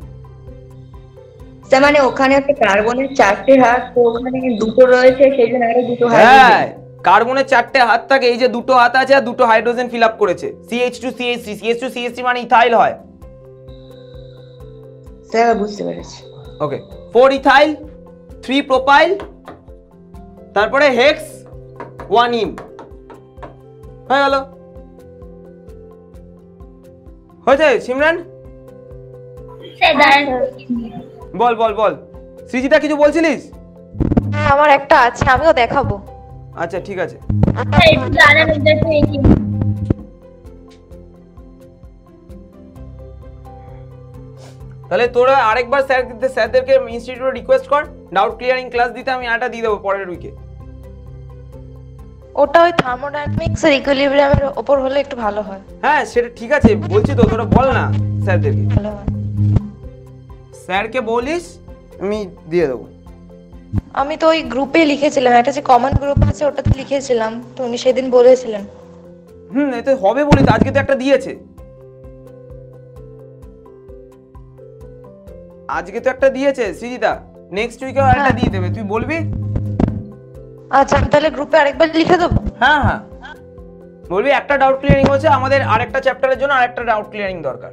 স্যার মানে ওখানে একটা কার্বনের 4টে হাত, তো ওখানে দুটো রয়েছে, সেই জন্য আরো দুটো হাত।
হ্যাঁ, কার্বনের 4টে হাত থাকে, এই যে দুটো হাত আছে আর দুটো হাইড্রোজেন ফিল আপ করেছে, CH2 CH3, CH2 CH3 মানে ইথাইল হয়।
স্যার বুঝতে পেরেছি।
ওকে, 4 ইথাইল, 3 প্রোপাইল, তারপরে হেক্স 1 ইন, হয়ে গেল। হয়েছে সিমরান? বল বল বল, সৃজিতা কিছু বলছিলিস?
হ্যাঁ আমার একটা আছে, আমিও দেখাবো।
আচ্ছা ঠিক আছে। তাহলে তোরা আরেকবার স্যারদেরকে ইনস্টিটিউটে রিকোয়েস্ট কর ডাউট ক্লিয়ারিং ক্লাস দিতে, আমি আটা দিয়ে দেবো পরের উইকে।
ওটা ওই থার্মোডাইনামিক্স আর ইকুইলিব্রিয়ামের উপর হলে একটু ভালো হয়।
হ্যাঁ সেটা ঠিক আছে, বলছি তো, তোরা বল না স্যারদেরকে।
ভালো হয়।
স্যারকে বলিস, আমি দিয়ে দেবো।
আমি তো ওই গ্রুপে লিখেছিলাম, একটা যে কমন গ্রুপ আছে ওটাতে লিখেছিলাম, তো উনি সেদিন বলেছিলেন।
এতে হবে বলি তো, আজকে তো একটা দিয়েছে, আজকে তো একটা দিয়েছে সৃজিতা, নেক্সট উইকে আরেকটা দিয়ে দেবে, তুই বলবি?
আচ্ছা আমি তাহলে গ্রুপে আরেকবার লিখে দেবো।
হ্যাঁ হ্যাঁ, বলবি একটা ডাউট ক্লিয়ারিং হচ্ছে, আমাদের আরেকটা চ্যাপ্টারের জন্য আরেকটা ডাউট ক্লিয়ারিং দরকার।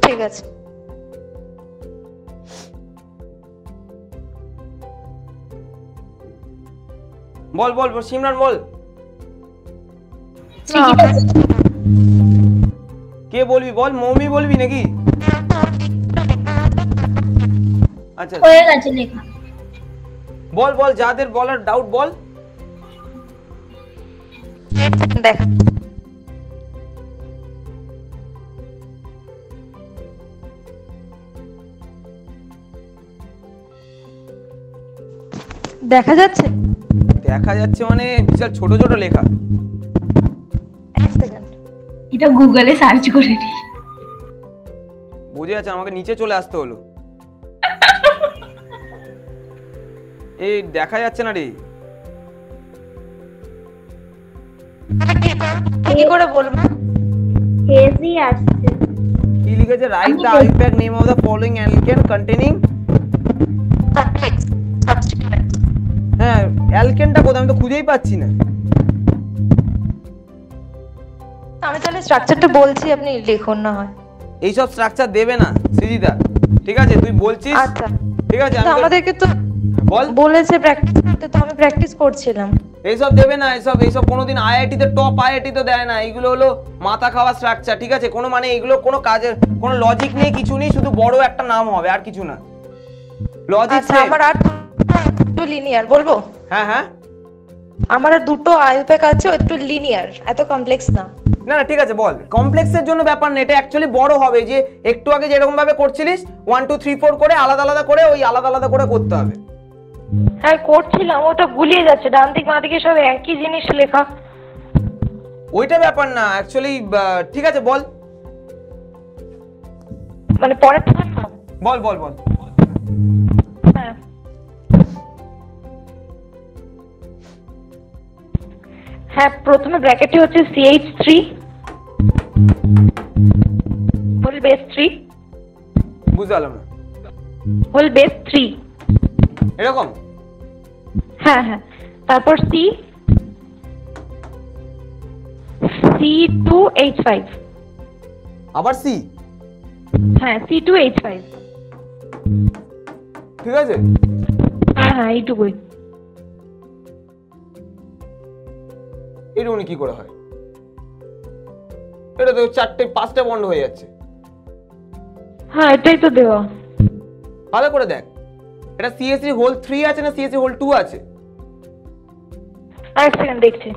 ঠিক আছে।
বল বল সিমরান বল। কে বলবি বল, মৌমি বলবি নাকি? আচ্ছা
হয়ে গেছে লেখা।
বল বল, যাদের বলার ডাউট বল।
দেখ দেখা যাচ্ছে
দেখা যাচ্ছে মানে বিশাল ছোট ছোট লেখা।
এক সেকেন্ড
এটা গুগলে সার্চ করে নি।
বুঝে যাচ্ছে, আমাকে নিচে চলে আসতে হলো। এই দেখা যাচ্ছে না রে।
কি করে বলবো?
হেজি আসছে।
কি লিখেছে? Write the I-PAC name of the following alkane containing. হ্যাঁ, অ্যালকেনটা কোথায়? আমি তো খুঁজেই পাচ্ছি না।
আমি তাহলে স্ট্রাকচারটা বলছি, আপনি লিখুন না হয়।
এইসব স্ট্রাকচার দেবে না সৃজিতা, ঠিক আছে? তুই বলছিস,
আচ্ছা
ঠিক আছে?
তো আমাদেরকে তো
বল,
বলেছে প্র্যাকটিস করতে, তো আমি প্র্যাকটিস করছিলাম।
এইসব দেবে না, এইসব কোনোদিন আইআইটি তে টপ আইআইটি তো দেয় না। এগুলো হলো মাথা খাওয়া স্ট্রাকচার, ঠিক আছে? কোনো মানে এগুলো কোনো কাজের কোনো লজিক নেই, কিছু নেই, শুধু বড় একটা নাম হবে আর কিছু না। লজিক
আচ্ছা আমার আর দুটো লিনিয়ার বলবো?
হ্যাঁ হ্যাঁ,
আমার আর দুটো আইপ্যাক আছে, একটু লিনিয়ার, এত কমপ্লেক্স না।
না না ঠিক আছে বল। কমপ্লেক্সের জন্য ব্যাপার না, এটা অ্যাকচুয়ালি বড় হবে। যে একটু আগে যেরকম ভাবে করছিলিস 1 2 3 4 করে আলাদা আলাদা করে, ওই আলাদা আলাদা করে করতে হবে।
হ্যাঁ করছিলাম, ও তো গুলিয়ে যাচ্ছে, ডান দিক বাঁ দিকে সব একই জিনিস লেখা।
ওইটা ব্যাপার না অ্যাকচুয়ালি, ঠিক আছে বল
মানে পরের
বল বল বল।
হ্যাঁ হ্যাঁ প্রথমে ব্র্যাকেটে হচ্ছে CH3 হোল বেস 3,
বুঝতে পারলাম না।
হোল বেস 3
এরকম?
হ্যাঁ হ্যাঁ, তারপর C2H5,
আবার সি?
হ্যাঁ C2H5,
ঠিক আছে।
হ্যাঁ হ্যাঁ এইটুকুই।
এরকমই কি করে হয়? এটা তো 4টে 5টে বন্ড হয়ে যাচ্ছে।
হ্যাঁ এটাই তো দেওয়া।
ভালো করে দেখ, এটা CH3 হোল 3 আছে না CH3 হোল 2 আছে?
এক সেকেন্ড দেখছি।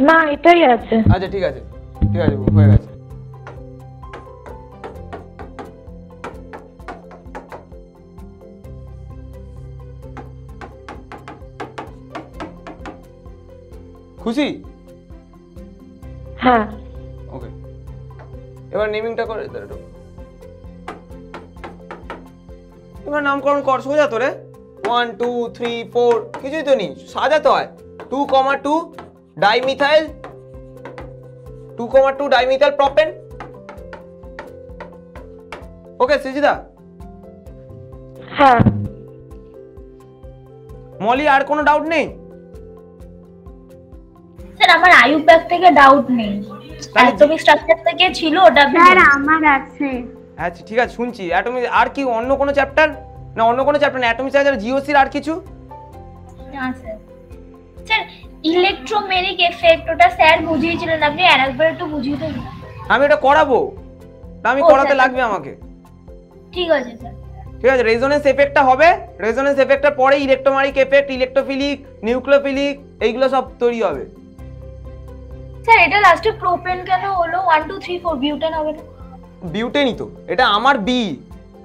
না এটাই আছে।
আচ্ছা ঠিক আছে, ঠিক আছে হয়ে গেছে। খুশি?
হ্যাঁ
ওকে, এবার নেমিংটা করে দে একটু। এবার নামকরণ কর, সোজা তো রে। 1 2 3 4 কিছুই তো নেই, সাজাতে হয়। 2,2 ডাইমিথাইল, 2,2 ডাইমিথাইল প্রপেন। ওকে সৃজিতা?
হ্যাঁ
মলি আর কোনো ডাউট নেই?
স্যার আমার আইপ্যাক থেকে ডাউট নেই, অ্যাটমিক স্ট্রাকচার থেকে ছিল ওটা।
স্যার আমার আছে।
আচ্ছা ঠিক আছে শুনছি। অ্যাটমিক আর কি অন্য কোনো চ্যাপ্টার? না অন্য কোনো চ্যাপ্টার না, অ্যাটমিক স্ট্রাকচার জিওসির আর কিছু?
না স্যার। স্যার ইলেকট্রোমেরিক এফেক্ট ওটা স্যার বুঝিয়েছিলেন, আপনি আরেকবার একটু বুঝিয়ে দেবেন?
আমি এটা করাবো, আমি
ও,
করাতে
স্যার।
লাগবে আমাকে।
ঠিক আছে স্যার।
ঠিক আছে, রেজোনেন্স এফেক্টটা হবে। রেজোনেন্স এফেক্টের পরে ইলেকট্রোমারিক এফেক্ট, ইলেকট্রোফিলিক, নিউক্লিওফিলিক, এইগুলো সব তৈরি হবে।
স্যার এটা লাস্টে প্রোপেন কেন হলো? 1 2 3 4 বিউটেন হবে না?
বিউটেনই তো, এটা আমার বি,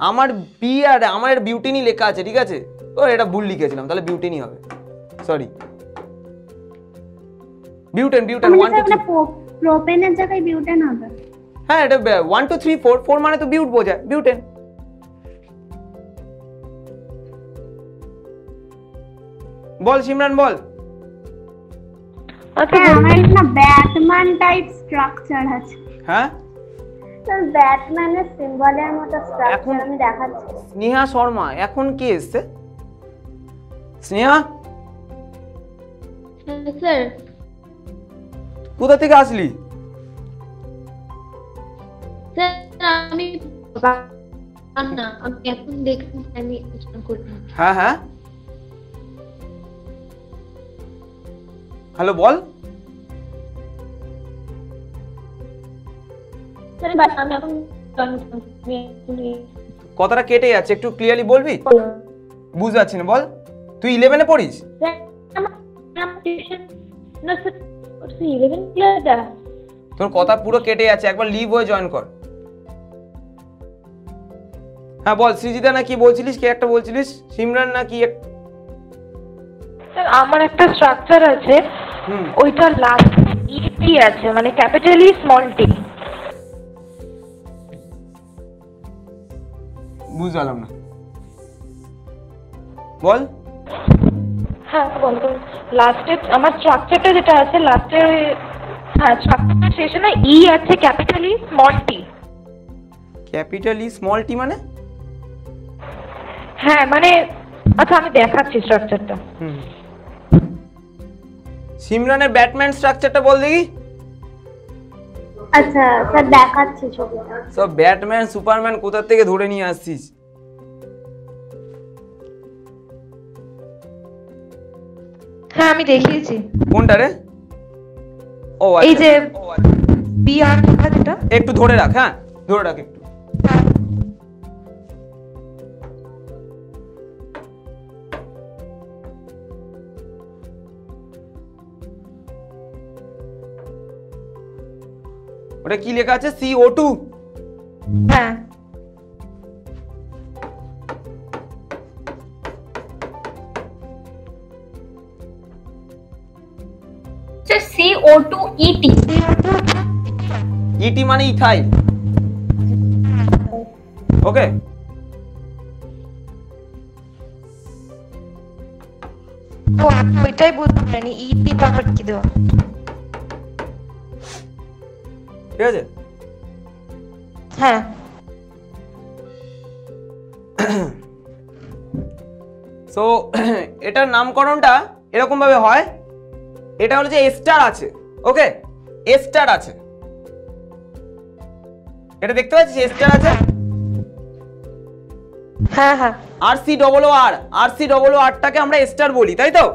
আমার বি আর আমার বিউটেনই লেখা আছে, ঠিক আছে? ও এটা ভুল লিখেছিলাম, তাহলে বিউটেনই হবে, সরি। বিউটেন 1 2 3।
প্রোপেনের জায়গায় বিউটেন হবে।
হ্যাঁ এটা 1 2 3 4, 4 মানে তো বিউট বোঝায়, বিউটেন। বল সিমরান বল।
আচ্ছা
আমার একটা ব্যাটম্যান টাইপ স্ট্রাকচার আছে।
হ্যাঁ
স্যার ব্যাটম্যানের সিম্বলের মতো স্ট্রাকচার
এখন-
আমি দেখাচ্ছি।
স্নেহা শর্মা এখন কে এসছে? স্নেহা
স্যার
কোথা থেকে আসলি?
স্যার আমি না আমি এখন দেখুন আমি করি।
হ্যাঁ হ্যাঁ হ্যালো বল।
আমি এখন
কথাটা কেটে যাচ্ছে, একটু ক্লিয়ারলি বলবি? বুঝতে পারছি না, বল। তুই 11-এ পড়িস? তোর কথা পুরো কেটে যাচ্ছে, একবার লিভ হয়ে জয়েন কর। হ্যাঁ বল সৃজিতা, না কি বলছিলিস? কে একটা বলছিলিস? সিমরান না কি?
আমার একটা স্ট্রাকচার আছে, ওইটা লাস্ট ইটি আছে, মানে ক্যাপিটাল ই স্মল টি।
বুঝলাম না, বল।
হ্যাঁ বলতো, লাস্টে আমার স্ট্রাকচারটা যেটা আছে লাস্টে, হ্যাঁ স্ট্রাকচার শেষে না ই আছে, ক্যাপিটাল ই স্মল টি।
ক্যাপিটাল ই স্মল টি মানে?
হ্যাঁ মানে, আচ্ছা আমি দেখাচ্ছি স্ট্রাকচারটা।
সিমরানের ব্যাটম্যান স্ট্রাকচারটা বল দেখি।
আচ্ছা স্যার দেখাচ্ছি ছবিটা।
সব ব্যাটম্যান সুপারম্যান কোথা থেকে ধরে নিয়ে আসছিস?
হ্যাঁ আমি দেখিয়েছি।
কোনটা রে? ও
এই যে বিআর যেটা,
একটু ধরে রাখ। হ্যাঁ ধরে রাখ একটু। ওটা কি লেখা আছে? CO2?
হ্যাঁ
CO2 ET।
ET মানে ইথাইল। ওকে,
তো আমি ওইটাই বুঝতে পারিনি ইপি তারপর কি দেওয়া।
ঠিক আছে।
হ্যাঁ
সো এটার নামকরণটা এরকম ভাবে হয়। এটা হলো যে এস্টার আছে, ওকে, এস্টার আছে, এটা দেখতে পাচ্ছিস এস্টার আছে।
হ্যাঁ হ্যাঁ
RCOOR টাকে আমরা এস্টার বলি, তাই তো?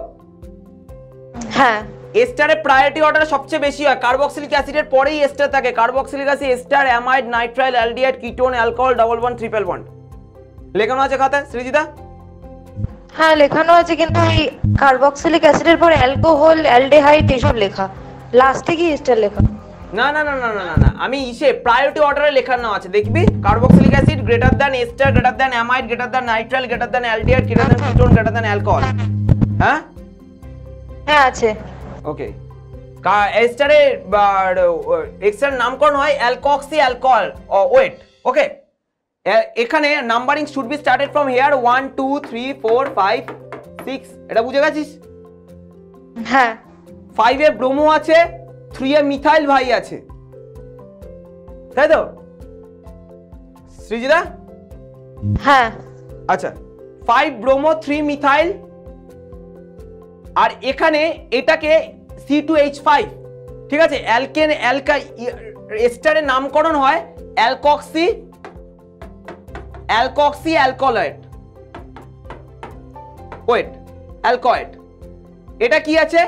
হ্যাঁ
এস্টারের প্রায়োরিটি অর্ডার সবচেয়ে বেশি হয়, কার্বক্সিলিক অ্যাসিডের পরেই এস্টার থাকে। Carboxylic acid, ester, amide, nitrile, aldehyde, ketone, alcohol, double bond, triple bond. লেখানো আছে খাতায় সৃজিতা?
হ্যাঁ লেখানো আছে, কিন্তু এই কার্বক্সিলিক অ্যাসিডের পর অ্যালকোহল, অ্যালডিহাইড এসব লেখা, লাস্টে কি এস্টার লেখা?
না না না না না না, আমি ইসে প্রায়োরিটি অর্ডারে লেখানো আছে, দেখবি? Carboxylic acid greater than ester, greater than amide, greater than nitrile, greater than aldehyde, greater than ketone, greater than alcohol. হ্যাঁ
হ্যাঁ আছে।
ওকে, এস্টারে এক্সটার নামকরণ হয় অ্যালকক্সি অ্যালকোহল ওয়েট। ওকে, এখানে numbering should be started from here 1 2 3 4 5 6। এটা বুঝে গেছিস?
হ্যাঁ
5 এ ব্রোমো আছে, 3 এ মিথাইল ভাই আছে, তাই তো সৃজিতা?
হ্যাঁ
আচ্ছা, 5 ব্রোমো 3 মিথাইল, আর এখানে এটাকে C2H5, ঠিক আছে? অ্যালকেন এস্টারের নামকরণ হয় অ্যালকক্সি অ্যালকোহয়েড ওয়েট, অ্যালকয়েড। এটা কি আছে?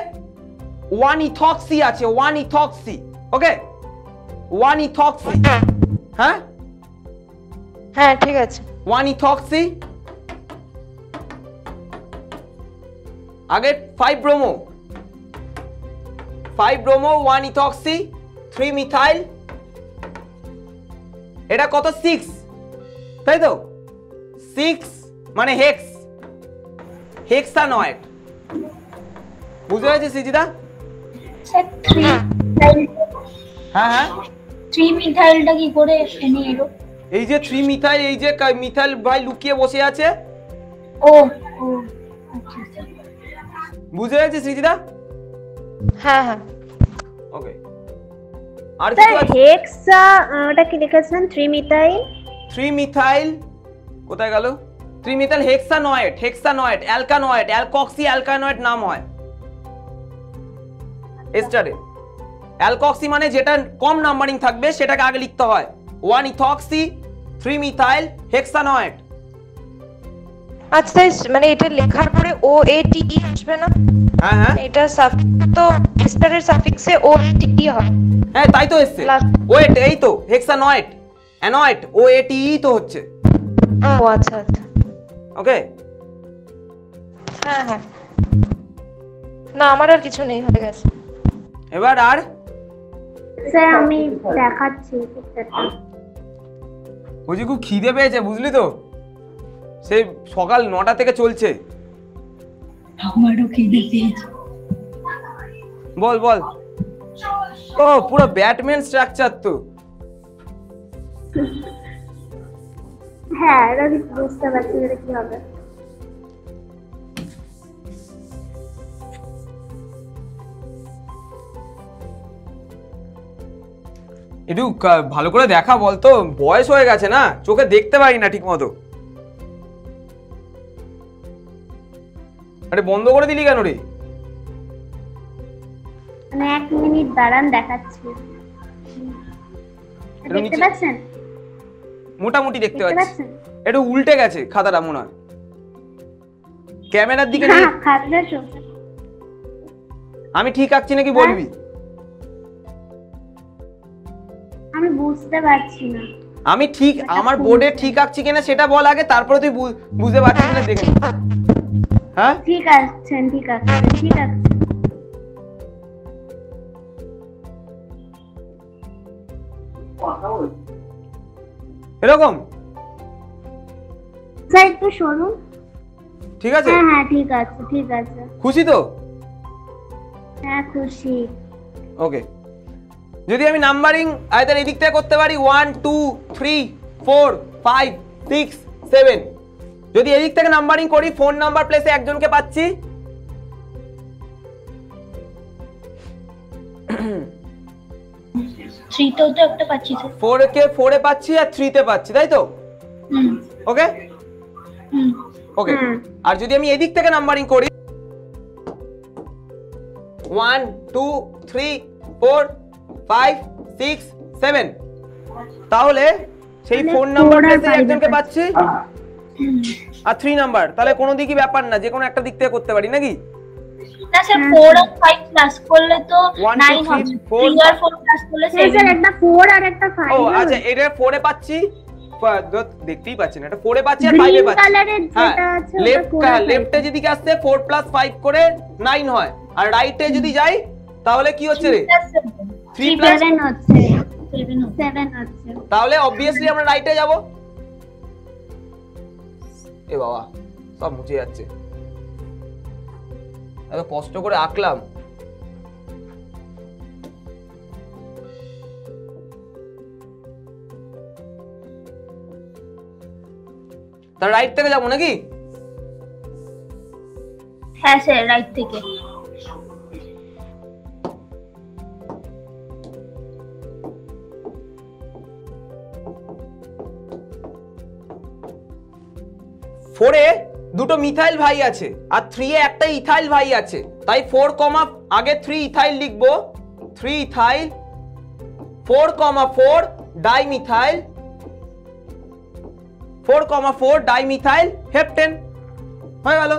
1 ইথক্সি আছে, 1 ইথক্সি। ওকে, 1 ইথক্সি। হ্যাঁ
হ্যাঁ ঠিক আছে।
1 ইথক্সি, আগে 5 ব্রোমো 1 ইথক্সি 3 মিথাইল, এটা কত? 6, তাই তো? 6 মানে হেক্সানয়েড। বুঝতে পেরেছিস সৃজিতা?
স্যার 3
হ্যাঁ হ্যাঁ,
3 মিথাইলটা কি করে এনে এলো?
এই যে 3 মিথাইল, এই যে মিথাইল ভাই লুকিয়ে বসে আছে।
ও আচ্ছা,
বুঝতে পেরেছিস সৃজিতা?
হ্যাঁ হ্যাঁ
ওকে, আর
স্যার
কিছু আছে?
হেক্সা ওটা কি লিখেছেন? 3 মিথাইল
3 মিথাইল কোথায় গেল? 3 মিথাইল হেক্সানয়েড, অ্যালকানয়েড, অ্যালকক্সি অ্যালকানয়েড নাম হয় এস্টারে। অ্যালকক্সি মানে যেটা কম নাম্বারিং থাকবে সেটাকে আগে লিখতে হয়। 1 ইথক্সি 3 মিথাইল হেক্সানয়েড।
আচ্ছা মানে এটা লেখার পরে ও এ টি ই আসবে না?
হ্যাঁ হ্যাঁ
এটা তো এস্টারের সাফিক্সে ও টি ই হয়।
হ্যাঁ তাই তো এসছে। ওয়েট, এই তো হেক্সানয়েড অ্যানয়েড ও এ টি ই তো হচ্ছে।
ও আচ্ছা আচ্ছা
ওকে
হ্যাঁ হ্যাঁ না আমার আর কিছু নেই, হয়ে গেছে।
এবার আর
স্যার আমি দেখাচ্ছি পিকচারটা।
বুঝি খুব খিদে পেয়েছে বুঝলি তো, সেই সকাল 9টা থেকে চলছে।
আমারও খিদে পেয়েছে।
বল বল। ও পুরো ব্যাটম্যান স্ট্রাকচার তো।
হ্যাঁ এটা বুঝতে পারছি এটা কি হবে।
একটু ভালো করে দেখা বলতো, বয়স হয়ে গেছে না, চোখে দেখতে পারি না ঠিক মতো। আরে বন্ধ করে দিলি কেন রে?
মানে 1 মিনিট দাঁড়ান দেখাচ্ছি। দেখতে পাচ্ছেন?
মোটামুটি দেখতে
দেখতে
পাচ্ছি।
পাচ্ছেন?
একটু উল্টে গেছে খাতাটা মনে হয়, ক্যামেরার দিকে নেই।
হ্যাঁ খাতা তো
আমি ঠিক আঁকছি নাকি বলবি?
আমি বুঝতে পারছি না।
আমি ঠিক আমার বোর্ডে ঠিক আঁকছি কিনা সেটা বল আগে, তারপরে তুই বুঝতে পারছিস কিনা দেখে নে। হ্যাঁ
ঠিক আছে ঠিক আছে ঠিক আছে।
এরকম
স্যার একটু সরুন।
ঠিক আছে?
হ্যাঁ হ্যাঁ ঠিক আছে ঠিক আছে।
খুশি তো?
হ্যাঁ খুশি।
ওকে, যদি আমি নাম্বারিং আইদার এদিক থেকে করতে পারি 1 2 3 4 5 6 7, যদি এদিক থেকে নাম্বারিং করি ফোন নাম্বার প্লেসে একজনকে পাচ্ছি।
থ্রিতেও তো একটা পাচ্ছি স্যার।
4 কে 4 এ পাচ্ছি আর 3 তে পাচ্ছি, তাই তো? ওকে ওকে। আর যদি আমি এদিক থেকে নাম্বারিং করি 1 2 3 4 5 6 7, তাহলে সেই ফোন নাম্বার প্লেসে একজনকে পাচ্ছি আর 3 নাম্বার, তাহলে কোনো দিকই ব্যাপার না, যে কোনো একটা দিক থেকে করতে পারি নাকি?
না স্যার 4 আর 5 প্লাস করলে তো
1 2
9 হবে। 3 আর 4 প্লাস করলে
স্যার
7।
একটা 4 আর একটা 5।
ও আচ্ছা, এটা 4 এ পাচ্ছি, দেখতেই পাচ্ছেন এটা 4 এ পাচ্ছি আর 5 এ পাচ্ছি।
কালারের
হ্যাঁ
যেটা আছে
লেফটে যেদিকে আসছে 4 প্লাস 5 করে 9 হয়, আর রাইটে যদি যাই তাহলে কি হচ্ছে রে? 3 প্লাস
7 হচ্ছে 7 হচ্ছে।
তাহলে অবভিয়াসলি আমরা রাইটে যাব। এ বাবা সব মুছে যাচ্ছে, এত কষ্ট করে আঁকলাম। তার রাইট থেকে যাবো নাকি?
হ্যাঁ স্যার রাইট থেকে।
ফোরে দুটো মিথাইল ভাই আছে আর 3 এ একটা ইথাইল ভাই আছে, তাই 4 কমা আগে 3 ইথাইল লিখবো, 3 ethyl 4 comma 4 dimethyl 4 comma 4 dimethyl heptane হয়ে গেল।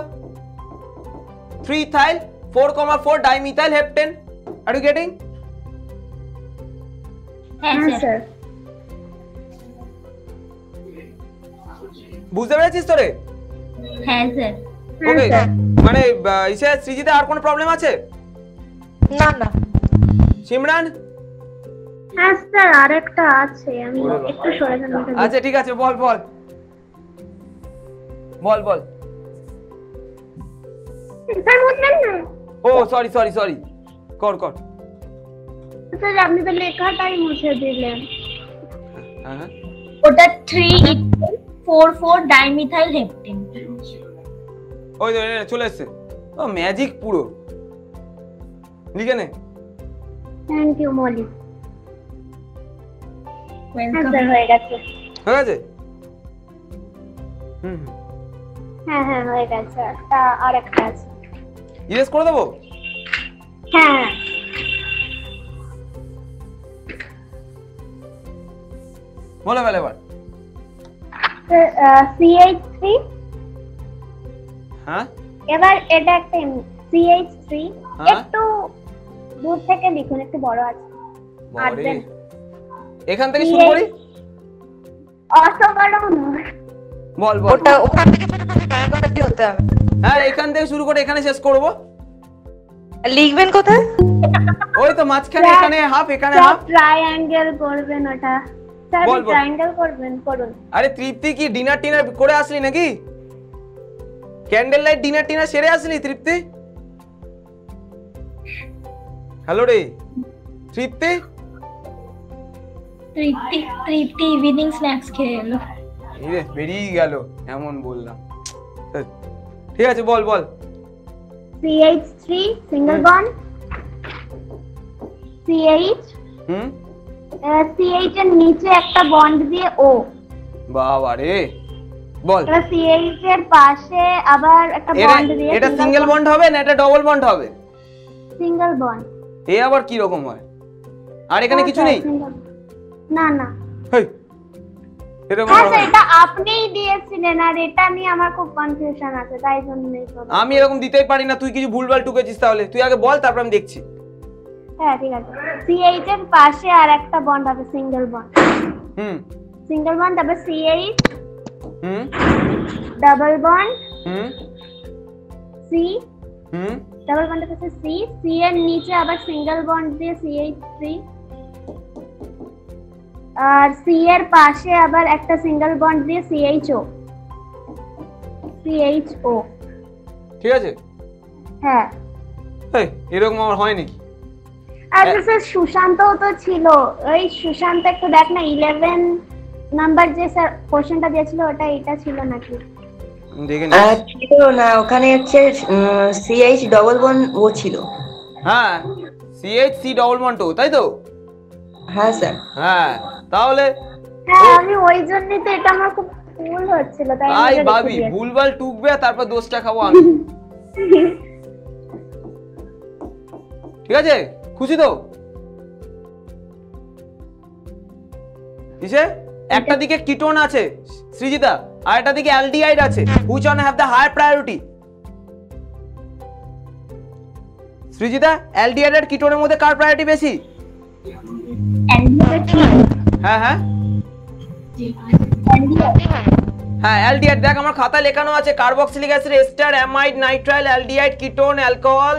3 ethyl 4 comma 4 dimethyl heptane. Are you getting?
হ্যাঁ স্যার।
বুঝতে পেরেছিস তোরে?
হ্যাঁ স্যার।
ওকে, মানে ইসে সৃজিতে আর কোনো প্রবলেম আছে?
না না।
সিমরান?
হ্যাঁ স্যার আরেকটা আছে, আমি একটু সরে যান।
আচ্ছা ঠিক আছে, বল বল বল বল।
স্যার বুঝলেন না?
ও সরি সরি সরি, কর কর।
স্যার আপনি তো লেখাটাই মুছে দিলেন।
হ্যাঁ
ওটা 3 ইথাইল 4 4 ডাইমিথাইল হেপটেন।
ওই চলে এসছে, ও ম্যাজিক পুরো। লিখে নে।
Thank you Moli.
Welcome.
Sir হয়ে গেছে।
হয়ে গেছে?
হ্যাঁ হ্যাঁ হয়ে গেছে, একটা আরেকটা আছে।
ইরেজ করে দেবো?
হ্যাঁ
বলে ফেলে এবার।
CH3
হ্যাঁ
এবার এটা একটা CH3
হ্যাঁ।
একটু দূর থেকে লিখুন, একটু বড় আছে।
বাবারে, এখান থেকে শুরু করি।
অত বড় নয়।
বল বল।
ওটা ওখান থেকে কি হতে হবে?
হ্যাঁ এখান থেকে শুরু করে এখানে শেষ করব।
লিখবেন কোথায়?
ওই তো মাঝখানে, এখানে হাফ, এখানে
সব
হাফ।
ট্রায়াঙ্গেল করবেন ওটা। স্যার
বল, বল।
ট্রায়াঙ্গেল করবেন, করুন।
আরে তৃপ্তি কি ডিনার টিনার করে আসলি নাকি? ক্যান্ডেল লাইট ডিনার টিনার সেরে আসলি তৃপ্তি? হ্যালো রে তৃপ্তি।
তৃপ্তি ইভিনিং স্ন্যাক্স খেয়ে এলো।
এই রে বেরিয়ে গেল, এমন বললাম। ঠিক আছে বল বল।
CH3 সিঙ্গেল বন্ড, CH
হুম
CH এর নিচে একটা বন্ড দিয়ে O।
বাবা রে বল।
এবার CH এর পাশে আবার একটা বন্ড দিয়ে।
এটা সিঙ্গেল বন্ড হবে না এটা ডবল বন্ড হবে?
Single bond.
এ আবার কি রকম হয়? আর এখানে কিছু নেই?
না না।
হেই, এরকম
হ্যাঁ
হয়?
স্যার, এটা আপনিই দিয়েছিলেন আর এটা নিয়ে আমার খুব কনফিউশন আছে, তাই জন্যই তো।
আমি এরকম দিতেই পারি না, তুই কিছু ভুলভাল টুকেছিস। তাহলে তুই আগে বল, তারপর আমি দেখছি।
হ্যাঁ ঠিক আছে। CH এর পাশে আর একটা বন্ড হবে, সিঙ্গেল বন্ড।
হুম
সিঙ্গেল বন্ড, তারপর CH
হুম
ডাবল বন্ড,
হুম
C
হুম
ডাবল বন্ডের পাশে C এর নিচে আবার সিঙ্গেল বন্ড দিয়ে CH3, আর C এর পাশে আবার একটা সিঙ্গেল বন্ড দিয়ে CHO।
ঠিক আছে।
হ্যাঁ।
হেই, এরকম আমার হয় নাকি?
আর স্যার সুশান্তও তো ছিল, ওই সুশান্ত একটু দেখ না 11 নাম্বার যে স্যার কোশ্চেনটা দিয়েছিল ওটা এটা ছিল নাকি?
দেখে নি।
ছিল না, ওখানে হচ্ছে CH ডবল বন্ড ও ছিল।
হ্যাঁ CH ডবল বন্ড ও, তাই তো?
হ্যাঁ স্যার।
হ্যাঁ তাহলে
হ্যাঁ আমি ওই জন্যই তো, এটা আমার খুব ভুল হচ্ছিল তাই আমি
তাই
এটা
ভাবি
লিখে দিয়েছি।
ভুলভাল টুকবে আর তারপর দোষটা খাবো আমি। ঠিক আছে, খুশি তো? কিসে? একটা দিকে কিটোন আছে সৃজিতা, আর একটা দিকে অ্যালডিহাইড আছে। Which one have the higher priority? Srijita, aldehyde আর কিটোনের মধ্যে কার প্রায়োরিটি বেশি? হ্যাঁ হ্যাঁ হ্যাঁ অ্যালডিহাইড। দেখ আমার খাতায় লেখানো আছে carboxylic acid, ester, amide, nitrile, aldehyde, ketone, alcohol,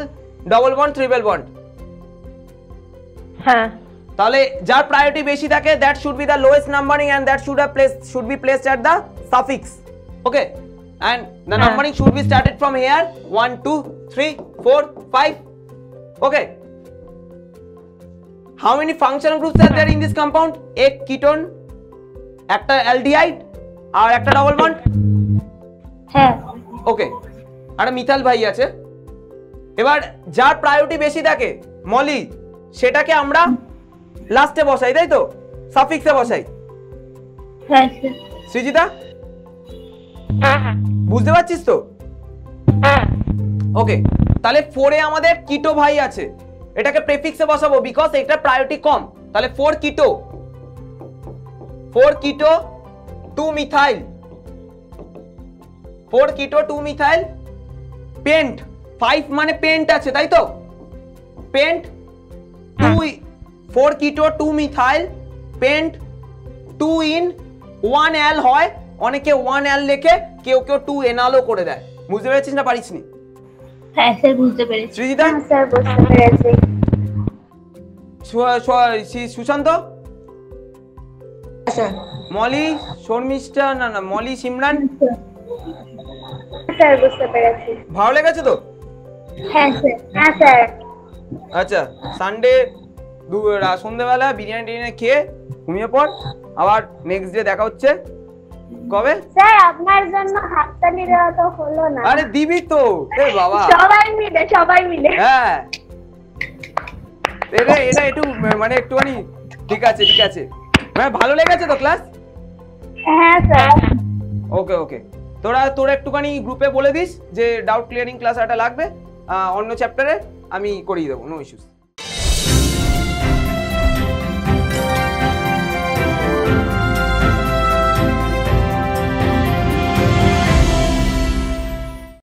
double bond, triple bond.
হ্যাঁ
তাহলে যার প্রায়োরিটি বেশি থাকে that should be the lowest numbering and that should be placed at the suffix. Okay, and the numbering should be started from here 1 2 3 4 5. Okay, how many functional groups are there in this compound? এক কিটোন, একটা অ্যালডিহাইড আর একটা ডাবল বন্ড।
হ্যাঁ
ওকে, আর মিথাইল ভাই আছে। এবার যার প্রায়োরিটি বেশি থাকে মলি, সেটাকে আমরা লাস্টে বসাই, তাই তো? সাফিক্সে বসাই।
হ্যাঁ স্যার।
সৃজিতা
হ্যাঁ
বুঝতে পারছিস তো?
হ্যাঁ
ওকে, তাহলে 4 এ আমাদের কিটো ভাই আছে, এটাকে প্রেফিক্সে বসাবো বিকজ এটা প্রায়োরিটি কম। তাহলে 4 কিটো 2 মিথাইল, 4 কিটো 2 মিথাইল, পেন্ট 5 মানে পেন্ট আছে, তাই তো? পেন্ট 4 কিটো 2 মিথাইল, পেন্ট 2 in 1 অ্যাল হয়। অনেকে 1 অ্যাল লেখে, কেউ কেউ 2 এনালও করে দেয়। বুঝতে পেরেছিস না পারিসনি?
হ্যাঁ স্যার বুঝতে পেরেছি।
সৃজিতা,
স্যার বুঝতে পেরেছি।
সুশান্ত,
স্যার
মলি, শর্মিষ্ঠা, না না মলি, সিমরান,
স্যার বুঝতে পেরেছি।
ভালো লেগেছে তো?
হ্যাঁ স্যার। হ্যাঁ স্যার।
আচ্ছা, সানডে সন্ধ্যেবেলা বিরিয়ানি টিরিয়ানি খেয়ে ঘুমিয়ে পড়, আবার নেক্সট ডে দেখা হচ্ছে। কবে?
স্যার আপনার জন্য হাততালি দেওয়া তো হলো না।
আরে দিবি তো, এ বাবা।
সবাই মিলে।
হ্যাঁ, এটা একটু মানে একটুখানি। ঠিক আছে ঠিক আছে, মানে ভালো লেগেছে তো ক্লাস?
হ্যাঁ স্যার।
ওকে ওকে, তোরা একটুখানি গ্রুপে বলে দিস যে ডাউট ক্লিয়ারিং ক্লাস একটা লাগবে অন্য চ্যাপ্টারে, আমি করিয়ে দেবো, নো ইস্যুস।